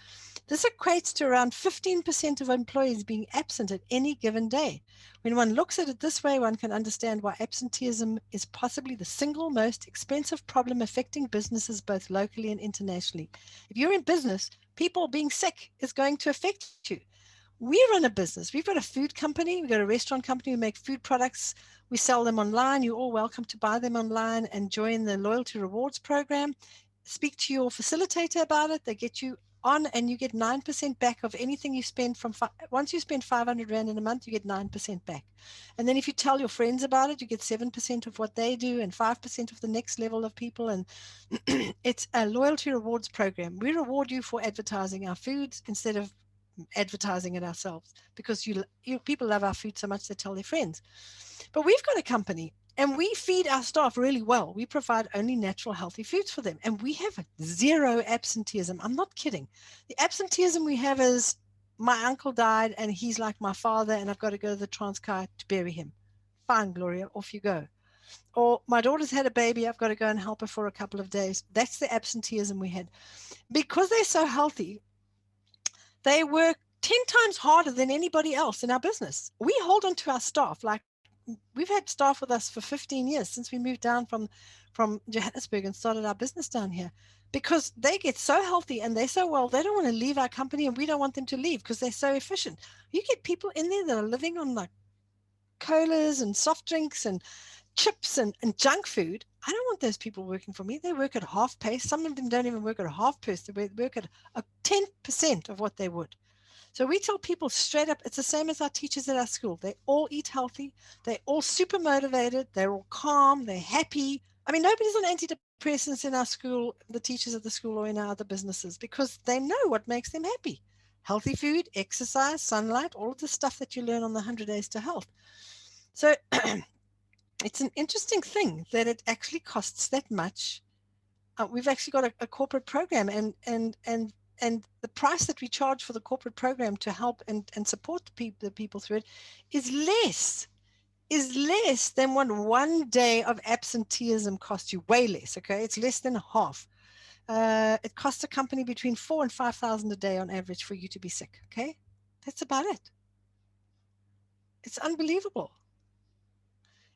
This equates to around 15% of employees being absent at any given day. When one looks at it this way, one can understand why absenteeism is possibly the single most expensive problem affecting businesses both locally and internationally. If you're in business, people being sick is going to affect you. We run a business. We've got a food company. We've got a restaurant company. We make food products. We sell them online. You're all welcome to buy them online and join the loyalty rewards program. Speak to your facilitator about it. They get you on, and you get 9% back of anything you spend once you spend 500 Rand in a month, you get 9% back. And then if you tell your friends about it, you get 7% of what they do and 5% of the next level of people. And it's a loyalty rewards program. We reward you for advertising our foods instead of advertising it ourselves, because people love our food so much they tell their friends. But we've got a company, and we feed our staff really well. We provide only natural, healthy foods for them, and we have zero absenteeism. I'm not kidding. The absenteeism we have is, my uncle died and he's like my father, and I've got to go to the Transkei to bury him. Fine, Gloria, off you go. Or my daughter's had a baby, I've got to go and help her for a couple of days. That's the absenteeism we had. Because they're so healthy, they work 10 times harder than anybody else in our business. We hold on to our staff. Like, we've had staff with us for 15 years, since we moved down from Johannesburg and started our business down here, because they get so healthy and they're so well, they don't want to leave our company, and we don't want them to leave because they're so efficient. You get people in there that are living on like colas and soft drinks and chips and junk food. I don't want those people working for me. They work at half pace. Some of them don't even work at a half pace. They work at a 10% of what they would. So we tell people straight up, it's the same as our teachers at our school. They all eat healthy. They're all super motivated. They're all calm. They're happy. I mean, nobody's on antidepressants in our school, the teachers at the school or in our other businesses, because they know what makes them happy. Healthy food, exercise, sunlight, all of the stuff that you learn on the 100 Days to Health. So it's an interesting thing that it actually costs that much. We've actually got a corporate program, and the price that we charge for the corporate program to help and support the people through it is less than what 1 day of absenteeism costs you. Way less. Okay, it's less than half. It costs a company between $4,000 and $5,000 a day on average for you to be sick. Okay, that's about it. It's unbelievable.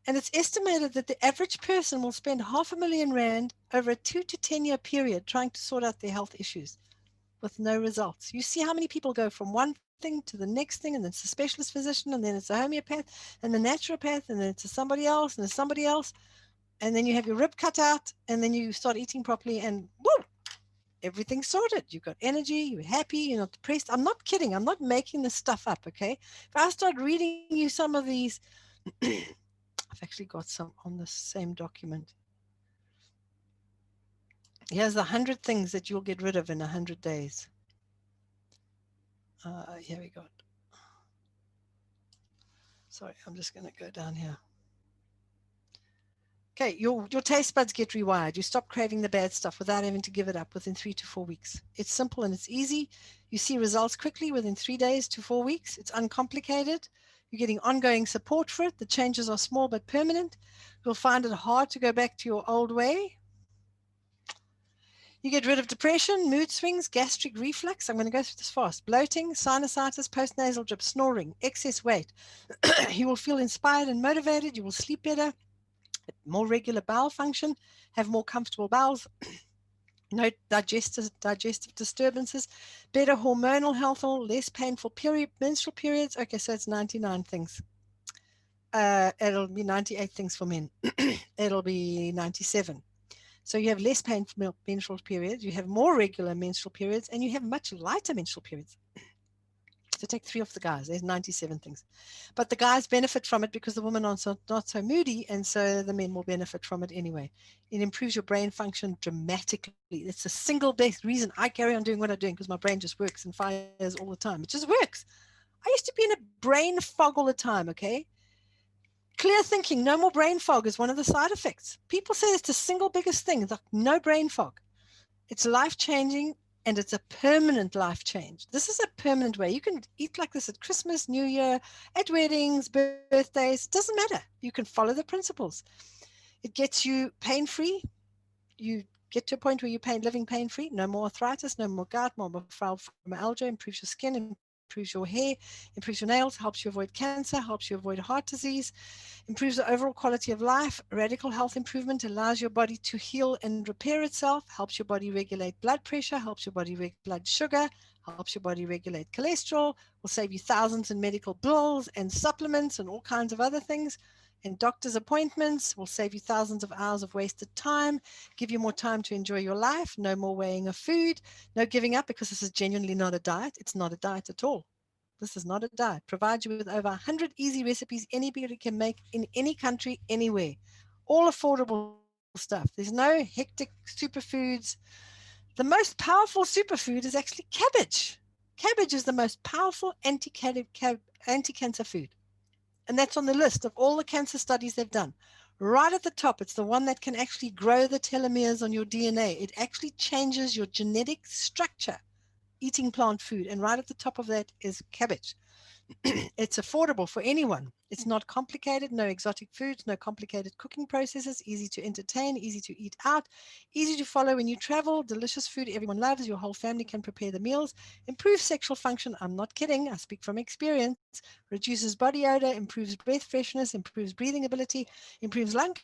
And it's estimated that the average person will spend R500,000 over a 2 to 10 year period trying to sort out their health issues with no results. You see how many people go from one thing to the next thing, and then it's a specialist physician, and then it's a homeopath, and the naturopath, and then it's somebody else, and there's somebody else, and then you have your rib cut out, and then you start eating properly, and woo, everything's sorted. You've got energy, you're happy, you're not depressed. I'm not kidding. I'm not making this stuff up, okay? If I start reading you some of these, I've actually got some on the same document. Here's the 100 things that you'll get rid of in 100 days. Here we go. Sorry, I'm just going to go down here. Okay, your taste buds get rewired. You stop craving the bad stuff without having to give it up within 3 to 4 weeks. It's simple and it's easy. You see results quickly within 3 days to 4 weeks. It's uncomplicated. You're getting ongoing support for it. The changes are small but permanent. You'll find it hard to go back to your old way. You get rid of depression, mood swings, gastric reflux. I'm going to go through this fast. Bloating, sinusitis, postnasal drip, snoring, excess weight. You will feel inspired and motivated. You will sleep better, more regular bowel function, have more comfortable bowels, no digestive disturbances, better hormonal health, or less painful menstrual periods. Okay, so it's 99 things. It'll be 98 things for men. It'll be 97. So you have less painful menstrual periods, you have more regular menstrual periods, and you have much lighter menstrual periods. So take 3 off the guys, there's 97 things. But the guys benefit from it because the women are not so moody, and so the men will benefit from it anyway. It improves your brain function dramatically. It's the single best reason I carry on doing what I'm doing, because my brain just works and fires all the time. It just works. I used to be in a brain fog all the time, okay? Clear thinking, no more brain fog is one of the side effects. People say it's the single biggest thing, like no brain fog. It's life-changing, and it's a permanent life change. This is a permanent way. You can eat like this at Christmas, New Year, at weddings, birthdays. It doesn't matter. You can follow the principles. It gets you pain-free. You get to a point where you're living pain-free. No more arthritis, no more gout, no more fibromyalgia. Improves your skin, improves your hair, improves your nails, helps you avoid cancer, helps you avoid heart disease, improves the overall quality of life. Radical health improvement allows your body to heal and repair itself, helps your body regulate blood pressure, helps your body regulate blood sugar, helps your body regulate cholesterol, will save you thousands in medical bills and supplements and all kinds of other things. And doctor's appointments, will save you thousands of hours of wasted time, give you more time to enjoy your life, no more weighing of food, no giving up, because this is genuinely not a diet. It's not a diet at all. This is not a diet. Provides you with over 100 easy recipes anybody can make in any country, anywhere. All affordable stuff. There's no hectic superfoods. The most powerful superfood is actually cabbage. Cabbage is the most powerful anti-cancer food. And that's on the list of all the cancer studies they've done. Right at the top, it's the one that can actually grow the telomeres on your DNA. It actually changes your genetic structure, eating plant food. And right at the top of that is cabbage. It's affordable for anyone. It's not complicated, no exotic foods, no complicated cooking processes, easy to entertain, easy to eat out, easy to follow when you travel, delicious food everyone loves, your whole family can prepare the meals, improves sexual function, I'm not kidding, I speak from experience, reduces body odor, improves breath freshness, improves breathing ability, improves lung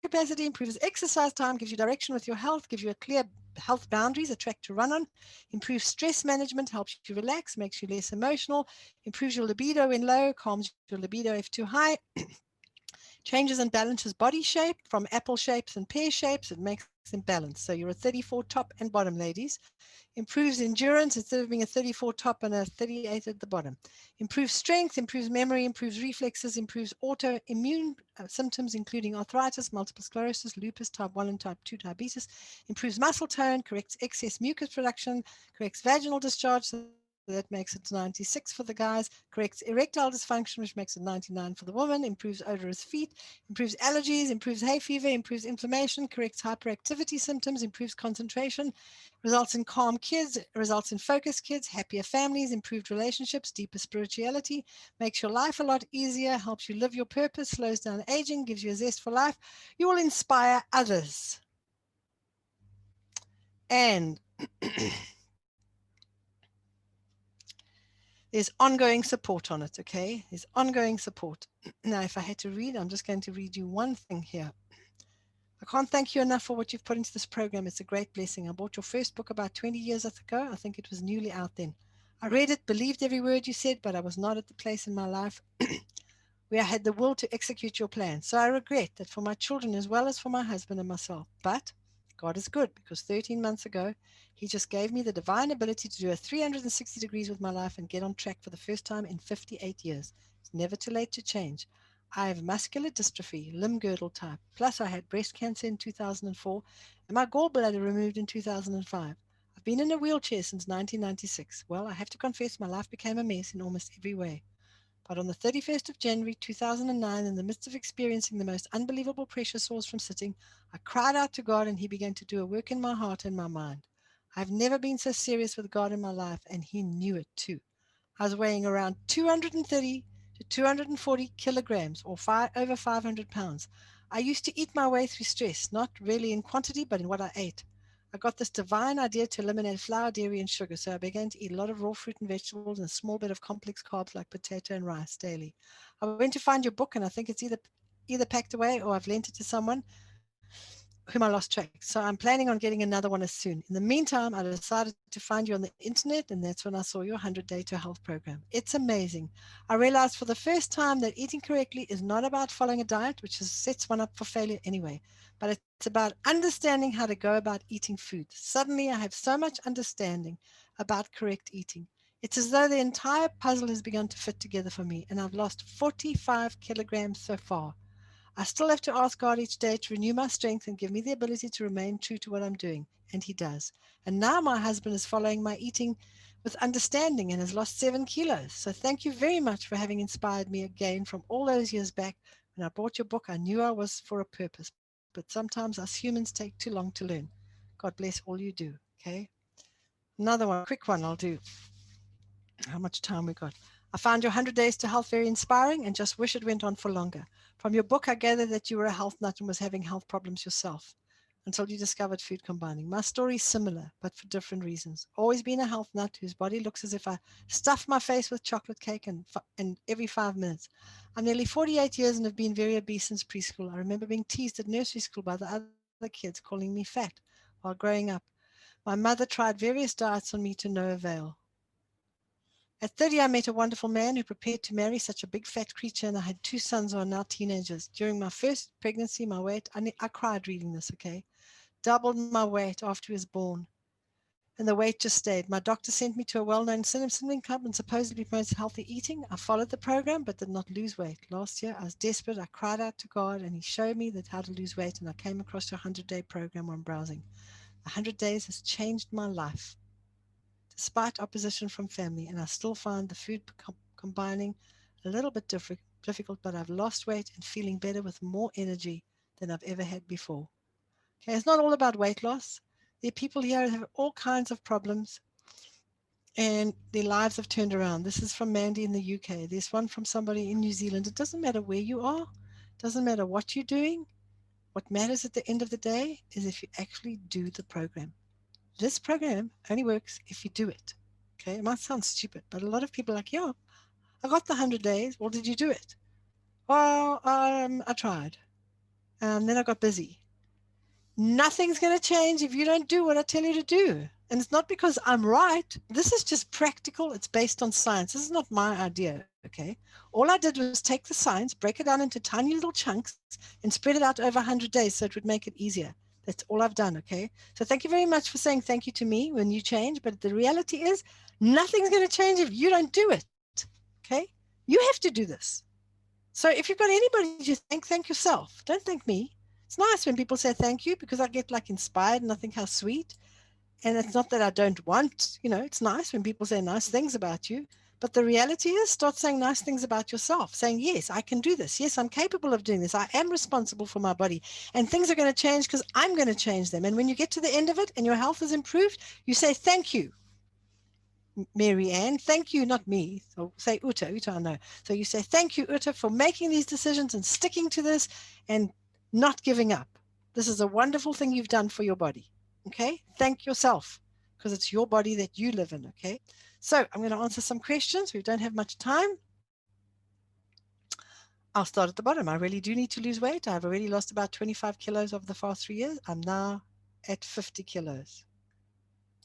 capacity, improves exercise time, gives you direction with your health, gives you a clear health boundaries, a track to run on. Improves stress management, helps you relax, makes you less emotional. Improves your libido when low, calms your libido if too high. Changes and balances body shape from apple shapes and pear shapes. It makes them balanced. So you're a 34 top and bottom, ladies. Improves endurance instead of being a 34 top and a 38 at the bottom. Improves strength, improves memory, improves reflexes, improves autoimmune symptoms, including arthritis, multiple sclerosis, lupus, type 1 and type 2 diabetes. Improves muscle tone, corrects excess mucus production, corrects vaginal discharge, so that makes it 96 for the guys, corrects erectile dysfunction, which makes it 99 for the woman, improves odorous feet, improves allergies, improves hay fever, improves inflammation, corrects hyperactivity symptoms, improves concentration, results in calm kids, results in focused kids, happier families, improved relationships, deeper spirituality, makes your life a lot easier, helps you live your purpose, slows down aging, gives you a zest for life. You will inspire others. And there's ongoing support on it, okay? There's ongoing support. Now, if I had to read, I'm just going to read you one thing here. I can't thank you enough for what you've put into this program. It's a great blessing. I bought your first book about 20 years ago. I think it was newly out then. I read it, believed every word you said, but I was not at the place in my life where I had the will to execute your plan. So I regret that for my children as well as for my husband and myself. But God is good, because 13 months ago, He just gave me the divine ability to do a 360 degrees with my life and get on track for the first time in 58 years. It's never too late to change. I have muscular dystrophy, limb girdle type. Plus, I had breast cancer in 2004 and my gallbladder removed in 2005. I've been in a wheelchair since 1996. Well, I have to confess my life became a mess in almost every way. But on the 31st of January 2009, in the midst of experiencing the most unbelievable pressure sores from sitting, I cried out to God and He began to do a work in my heart and my mind. I've never been so serious with God in my life, and He knew it too. I was weighing around 230 to 240 kilograms, or over 500 pounds. I used to eat my way through stress, not really in quantity, but in what I ate. I got this divine idea to eliminate flour, dairy, and sugar, so I began to eat a lot of raw fruit and vegetables and a small bit of complex carbs like potato and rice daily. I went to find your book, and I think it's either packed away or I've lent it to someone whom I lost track. So I'm planning on getting another one as soon. In the meantime, I decided to find you on the internet, and that's when I saw your 100-Day to Health program. It's amazing. I realized for the first time that eating correctly is not about following a diet, which sets one up for failure anyway, but it's about understanding how to go about eating food. Suddenly, I have so much understanding about correct eating. It's as though the entire puzzle has begun to fit together for me, and I've lost 45 kilograms so far. I still have to ask God each day to renew my strength and give me the ability to remain true to what I'm doing, and He does. And now my husband is following my eating with understanding and has lost 7 kilos. So thank you very much for having inspired me again from all those years back. When I bought your book, I knew I was for a purpose, but sometimes us humans take too long to learn. God bless all you do, okay? Another one, quick one I'll do. How much time we got? I found your 100 Days to Health very inspiring and just wish it went on for longer. From your book, I gathered that you were a health nut and was having health problems yourself until you discovered food combining. My story is similar, but for different reasons. Always been a health nut whose body looks as if I stuffed my face with chocolate cake and every 5 minutes. I'm nearly 48 years and have been very obese since preschool. I remember being teased at nursery school by the other kids, calling me fat while growing up. My mother tried various diets on me to no avail. At 30, I met a wonderful man who prepared to marry such a big fat creature, and I had 2 sons who are now teenagers. During my first pregnancy, my weight, I cried reading this, okay, doubled my weight after he was born, and the weight just stayed. My doctor sent me to a well-known swimming club and supposedly promotes healthy eating. I followed the program but did not lose weight. Last year, I was desperate. I cried out to God, and He showed me how to lose weight, and I came across your 100-Day program when browsing. 100 days has changed my life despite opposition from family, and I still find the food combining a little bit difficult, but I've lost weight and feeling better with more energy than I've ever had before. Okay, it's not all about weight loss. There are people here who have all kinds of problems and their lives have turned around. This is from Mandy in the UK. There's one from somebody in New Zealand. It doesn't matter where you are. It doesn't matter what you're doing. What matters at the end of the day is if you actually do the program. This program only works if you do it. Okay, it might sound stupid, but a lot of people are like, yeah, I got the 100 days. Well, did you do it? Well, I tried. Then I got busy. Nothing's going to change if you don't do what I tell you to do. And it's not because I'm right. This is just practical. It's based on science. This is not my idea, okay? All I did was take the science, break it down into tiny little chunks, and spread it out over 100 days so it would make it easier. That's all I've done, okay? So thank you very much for saying thank you to me when you change. But the reality is, nothing's going to change if you don't do it, okay? You have to do this. So if you've got anybody to thank yourself. Don't thank me. It's nice when people say thank you because I get like inspired and I think how sweet. And it's not that I don't want, it's nice when people say nice things about you. But the reality is, start saying nice things about yourself, saying, yes, I can do this. Yes, I'm capable of doing this. I am responsible for my body. And things are going to change because I'm going to change them. And when you get to the end of it and your health is improved, you say, thank you, Mary Ann. Thank you, not me. So say Uta. Uta, I know. So you say, thank you, Uta, for making these decisions and sticking to this and not giving up. This is a wonderful thing you've done for your body. Okay? Thank yourself because it's your body that you live in. Okay? So I'm going to answer some questions. We don't have much time. I'll start at the bottom. I really do need to lose weight. I've already lost about 25 kilos over the past 3 years. I'm now at 50 kilos.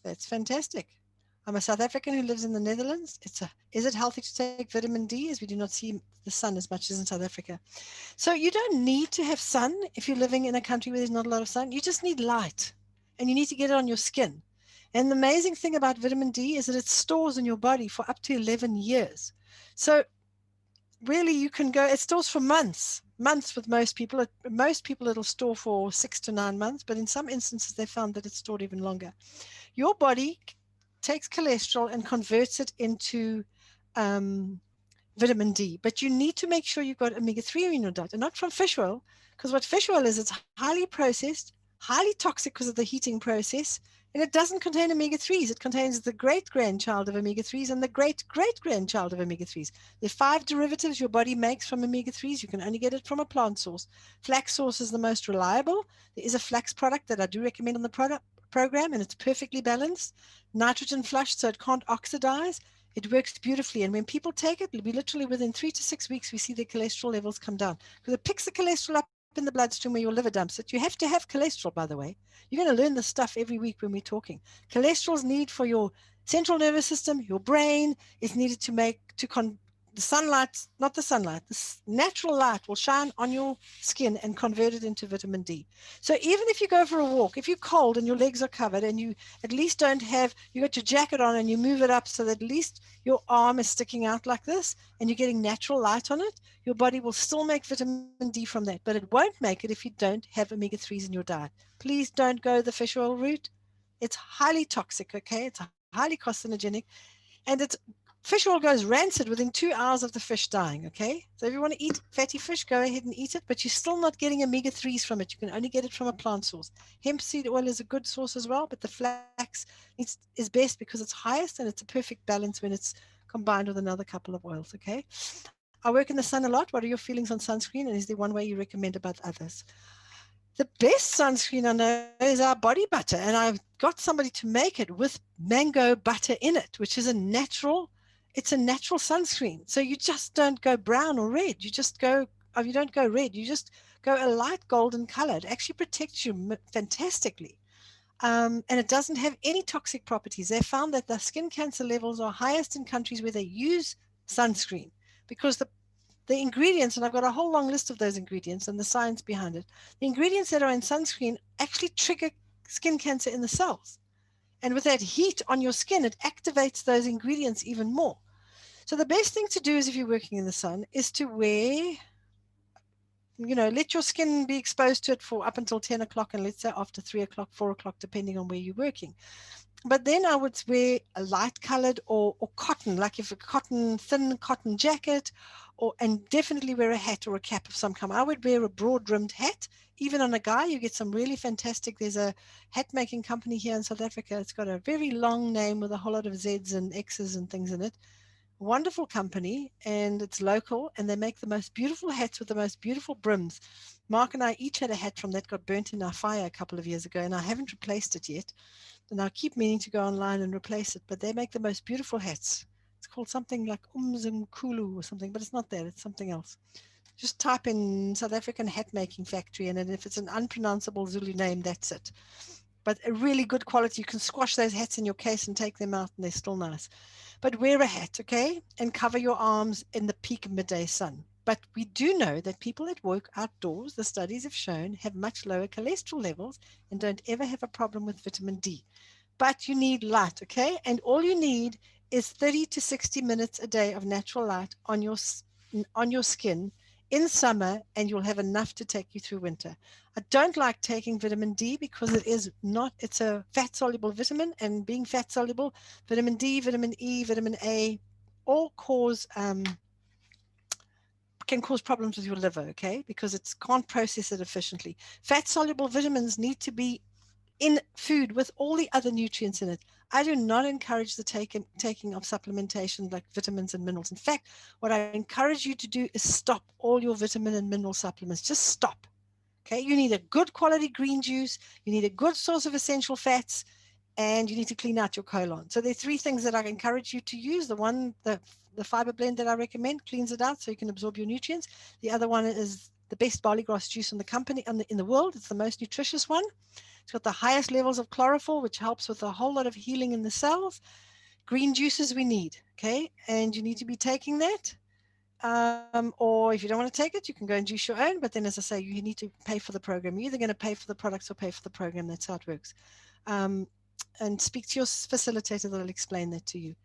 That's fantastic. I'm a South African who lives in the Netherlands. Is it healthy to take vitamin D as we do not see the sun as much as in South Africa? So you don't need to have sun if you're living in a country where there's not a lot of sun. You just need light and you need to get it on your skin. And the amazing thing about vitamin D is that it stores in your body for up to 11 years. So really you can go, it stores for months with most people. Most people it'll store for 6 to 9 months, but in some instances they found that it's stored even longer. Your body takes cholesterol and converts it into vitamin D, but you need to make sure you've got omega-3 in your diet and not from fish oil, because what fish oil is, it's highly processed, highly toxic because of the heating process, and it doesn't contain omega-3s. It contains the great-grandchild of omega-3s and the great-great-grandchild of omega-3s. There are 5 derivatives your body makes from omega-3s. You can only get it from a plant source. Flax source is the most reliable. There is a flax product that I do recommend on the product program, and it's perfectly balanced, nitrogen flushed so it can't oxidize. It works beautifully, and when people take it, we literally within 3 to 6 weeks we see their cholesterol levels come down because it picks the cholesterol up in the bloodstream where your liver dumps it. You have to have cholesterol, by the way. You're going to learn this stuff every week when we're talking. Cholesterol's need for your central nervous system, your brain, is needed to the sunlight, not the sunlight, the natural light will shine on your skin and convert it into vitamin D. So even if you go for a walk, if you're cold and your legs are covered and you at least don't have, you got your jacket on and you move it up so that at least your arm is sticking out like this and you're getting natural light on it, your body will still make vitamin D from that, but it won't make it if you don't have omega-3s in your diet. Please don't go the fish oil route. It's highly toxic, okay? It's highly carcinogenic, and fish oil goes rancid within 2 hours of the fish dying, okay? So if you want to eat fatty fish, go ahead and eat it, but you're still not getting omega-3s from it. You can only get it from a plant source. Hemp seed oil is a good source as well, but the flax is best because it's highest and it's a perfect balance when it's combined with another couple of oils, okay? I work in the sun a lot. What are your feelings on sunscreen, and is there one way you recommend above others? The best sunscreen I know is our body butter, and I've got somebody to make it with mango butter in it, which is it's a natural sunscreen. So you just don't go brown or red. You don't go red. You just go a light golden color. It actually protects you fantastically. And it doesn't have any toxic properties. They found that the skin cancer levels are highest in countries where they use sunscreen because the ingredients, and I've got a whole long list of those ingredients and the science behind it, the ingredients that are in sunscreen actually trigger skin cancer in the cells. And with that heat on your skin, it activates those ingredients even more. So the best thing to do is if you're working in the sun is to wear, let your skin be exposed to it for up until 10 o'clock and let's say after 3 o'clock, 4 o'clock, depending on where you're working. But then I would wear a light colored or cotton, like if thin cotton jacket, and definitely wear a hat or a cap of some kind. I would wear a broad rimmed hat. Even on a guy, you get some really fantastic, there's a hat making company here in South Africa. It's got a very long name with a whole lot of Z's and X's and things in it. Wonderful company, and it's local, and they make the most beautiful hats with the most beautiful brims. Mark and I each had a hat from that got burnt in our fire a couple of years ago, and I haven't replaced it yet. And I keep meaning to go online and replace it, but they make the most beautiful hats. It's called something like Umzimkulu or something, but it's not that. It's something else. Just type in South African hat making factory, and then if it's an unpronounceable Zulu name, that's it. But a really good quality. You can squash those hats in your case and take them out, and they're still nice. But wear a hat, okay? And cover your arms in the peak midday sun. But we do know that people that work outdoors, the studies have shown, have much lower cholesterol levels and don't ever have a problem with vitamin D. But you need light, okay? And all you need is 30 to 60 minutes a day of natural light on your skin in summer, and you'll have enough to take you through winter. I don't like taking vitamin D because it's a fat soluble vitamin, and being fat soluble, vitamin D, vitamin E, vitamin A, all can cause problems with your liver, okay? Because it can't process it efficiently. Fat soluble vitamins need to be in food with all the other nutrients in it. I do not encourage the taking of supplementation like vitamins and minerals. In fact, what I encourage you to do is stop all your vitamin and mineral supplements. Just stop. Okay, you need a good quality green juice, you need a good source of essential fats, and you need to clean out your colon. So there are three things that I encourage you to use. The fiber blend that I recommend cleans it out so you can absorb your nutrients. The other one is the best barley grass juice in the world. It's the most nutritious one. It's got the highest levels of chlorophyll, which helps with a whole lot of healing in the cells. Green juices we need, okay? And you need to be taking that. Or if you don't want to take it, you can go and juice your own. But then, as I say, you need to pay for the program. You're either going to pay for the products or pay for the program. That's how it works. And speak to your facilitator that'll explain that to you.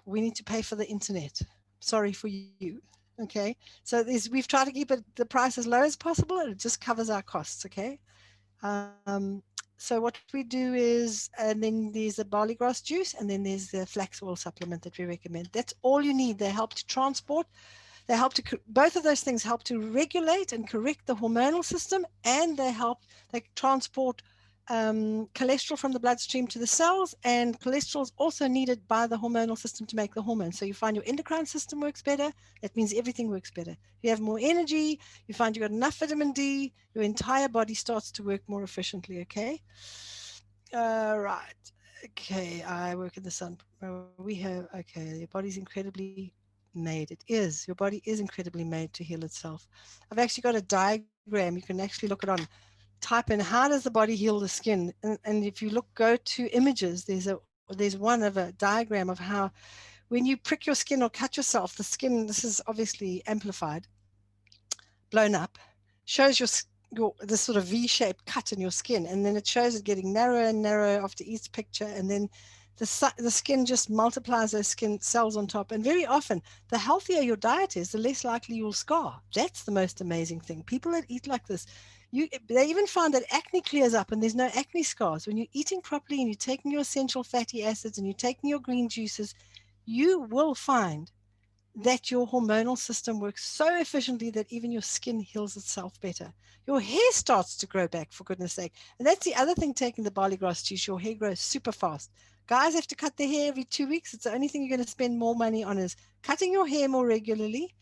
We need to pay for the internet. Sorry for you. Okay. So we've tried to keep the price as low as possible, and it just covers our costs. Okay. So what we do is, and then there's the barley grass juice, and then there's the flax oil supplement that we recommend. That's all you need. They help to transport. Both of those things help to regulate and correct the hormonal system, and they transport cholesterol from the bloodstream to the cells, and cholesterol is also needed by the hormonal system to make the hormones. So you find your endocrine system works better. That means everything works better. You have more energy. You find you've got enough vitamin D. Your entire body starts to work more efficiently. Okay. Right. Okay. I work in the sun. Okay. Your body's incredibly made. It is. Your body is incredibly made to heal itself. I've actually got a diagram. You can actually look it on. Type in how does the body heal the skin, and if you go to images, there's one of a diagram of how when you prick your skin or cut yourself, the skin, this is obviously amplified, blown up, shows your this sort of V-shaped cut in your skin, and then it shows it getting narrower and narrower after each picture, and then the skin just multiplies those skin cells on top. And very often, the healthier your diet is, the less likely you'll scar. That's the most amazing thing. People that eat like this, they even find that acne clears up and there's no acne scars. When you're eating properly and you're taking your essential fatty acids and you're taking your green juices, you will find that your hormonal system works so efficiently that even your skin heals itself better. Your hair starts to grow back, for goodness sake. And that's the other thing, taking the barley grass juice, your hair grows super fast. Guys have to cut their hair every 2 weeks. It's the only thing you're going to spend more money on is cutting your hair more regularly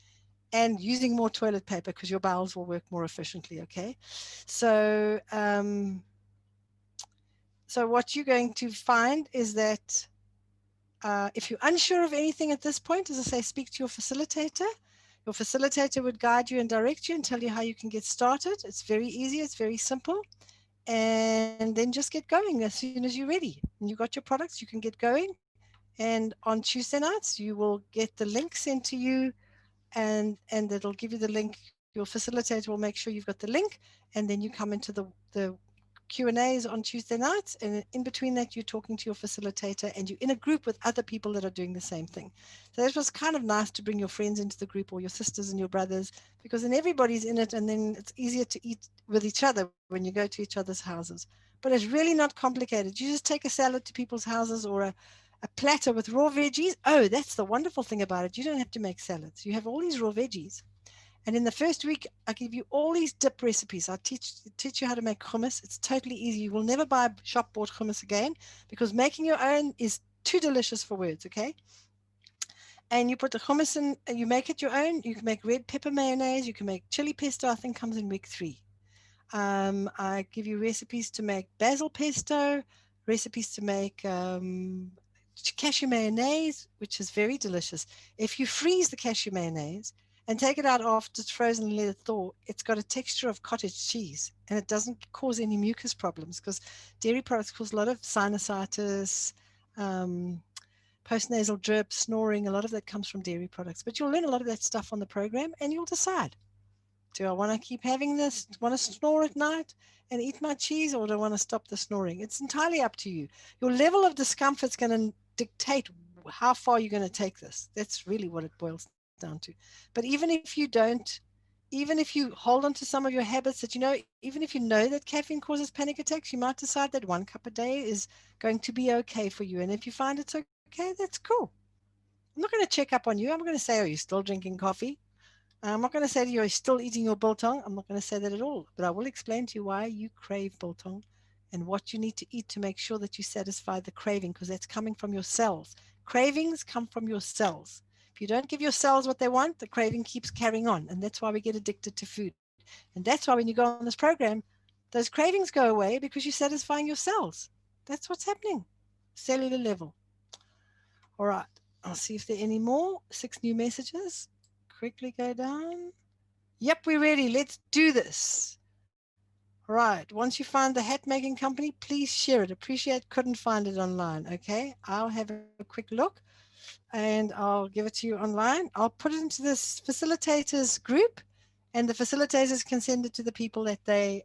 and using more toilet paper, because your bowels will work more efficiently, okay? So, so what you're going to find is that if you're unsure of anything at this point, as I say, speak to your facilitator. Your facilitator would guide you and direct you and tell you how you can get started. It's very easy. It's very simple. And then just get going as soon as you're ready. And you got your products, you can get going. And on Tuesday nights, you will get the link sent to you, and it'll give you the link. Your facilitator will make sure you've got the link, and then you come into the Q&As on Tuesday nights, and in between that you're talking to your facilitator, and you're in a group with other people that are doing the same thing. So it was kind of nice to bring your friends into the group, or your sisters and your brothers, because then everybody's in it, and then it's easier to eat with each other when you go to each other's houses. But it's really not complicated. You just take a salad to people's houses, or a platter with raw veggies. Oh, that's the wonderful thing about it. You don't have to make salads. You have all these raw veggies. And in the first week, I give you all these dip recipes. I teach you how to make hummus. It's totally easy. You will never buy shop bought hummus again, because making your own is too delicious for words, okay? And you put the hummus in, and you make it your own. You can make red pepper mayonnaise. You can make chili pesto, I think comes in week 3. I give you recipes to make basil pesto, recipes to make cashew mayonnaise, which is very delicious. If you freeze the cashew mayonnaise and take it out after it's frozen and let it thaw, it's got a texture of cottage cheese and it doesn't cause any mucus problems, because dairy products cause a lot of sinusitis, um, postnasal drip, snoring. A lot of that comes from dairy products. But you'll learn a lot of that stuff on the program and you'll decide, do I want to keep having this? Want to snore at night and eat my cheese, or do I want to stop the snoring? It's entirely up to you. Your level of discomfort is going to dictate how far you're going to take this. That's really what it boils down to. But even if you hold on to some of your habits that even if you know that caffeine causes panic attacks, you might decide that 1 cup a day is going to be okay for you. And if you find it's okay, that's cool. I'm not going to check up on you. I'm going to say, are you still drinking coffee? I'm not going to say to you, are you still eating your biltong? I'm not going to say that at all. But I will explain to you why you crave biltong and what you need to eat to make sure that you satisfy the craving, because that's coming from your cells. Cravings come from your cells. If you don't give your cells what they want, the craving keeps carrying on. And that's why we get addicted to food. And that's why when you go on this program, those cravings go away because you're satisfying your cells. That's what's happening. Cellular level. All right. I'll see if there are any more. 6 new messages. Quickly go down. Yep, we're ready. Let's do this. Right. Once you find the hat making company, please share it. Appreciate couldn't find it online. Okay. I'll have a quick look and I'll give it to you online. I'll put it into this facilitators group, and the facilitators can send it to the people that the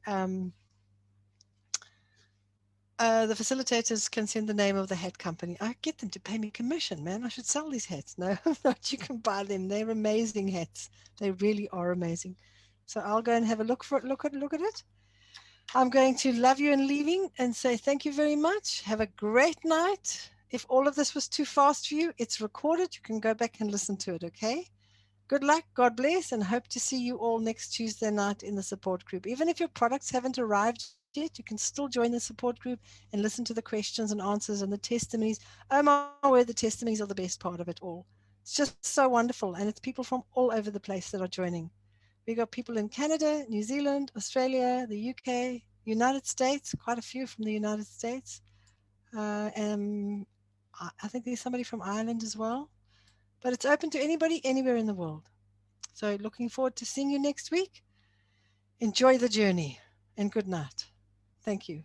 facilitators can send the name of the hat company. I get them to pay me commission, man. I should sell these hats. No, not. You can buy them. They're amazing hats. They really are amazing. So I'll go and have a look at it. I'm going to love you and leaving and say thank you very much. Have a great night. If all of this was too fast for you, it's recorded. You can go back and listen to it, okay? Good luck, God bless, and hope to see you all next Tuesday night in the support group. Even if your products haven't arrived yet, you can still join the support group and listen to the questions and answers and the testimonies. Oh my word, the testimonies are the best part of it all. It's just so wonderful, and it's people from all over the place that are joining. We got people in Canada, New Zealand, Australia, the UK, United States, quite a few from the United States. And I think there's somebody from Ireland as well. But it's open to anybody anywhere in the world. So looking forward to seeing you next week. Enjoy the journey and good night. Thank you.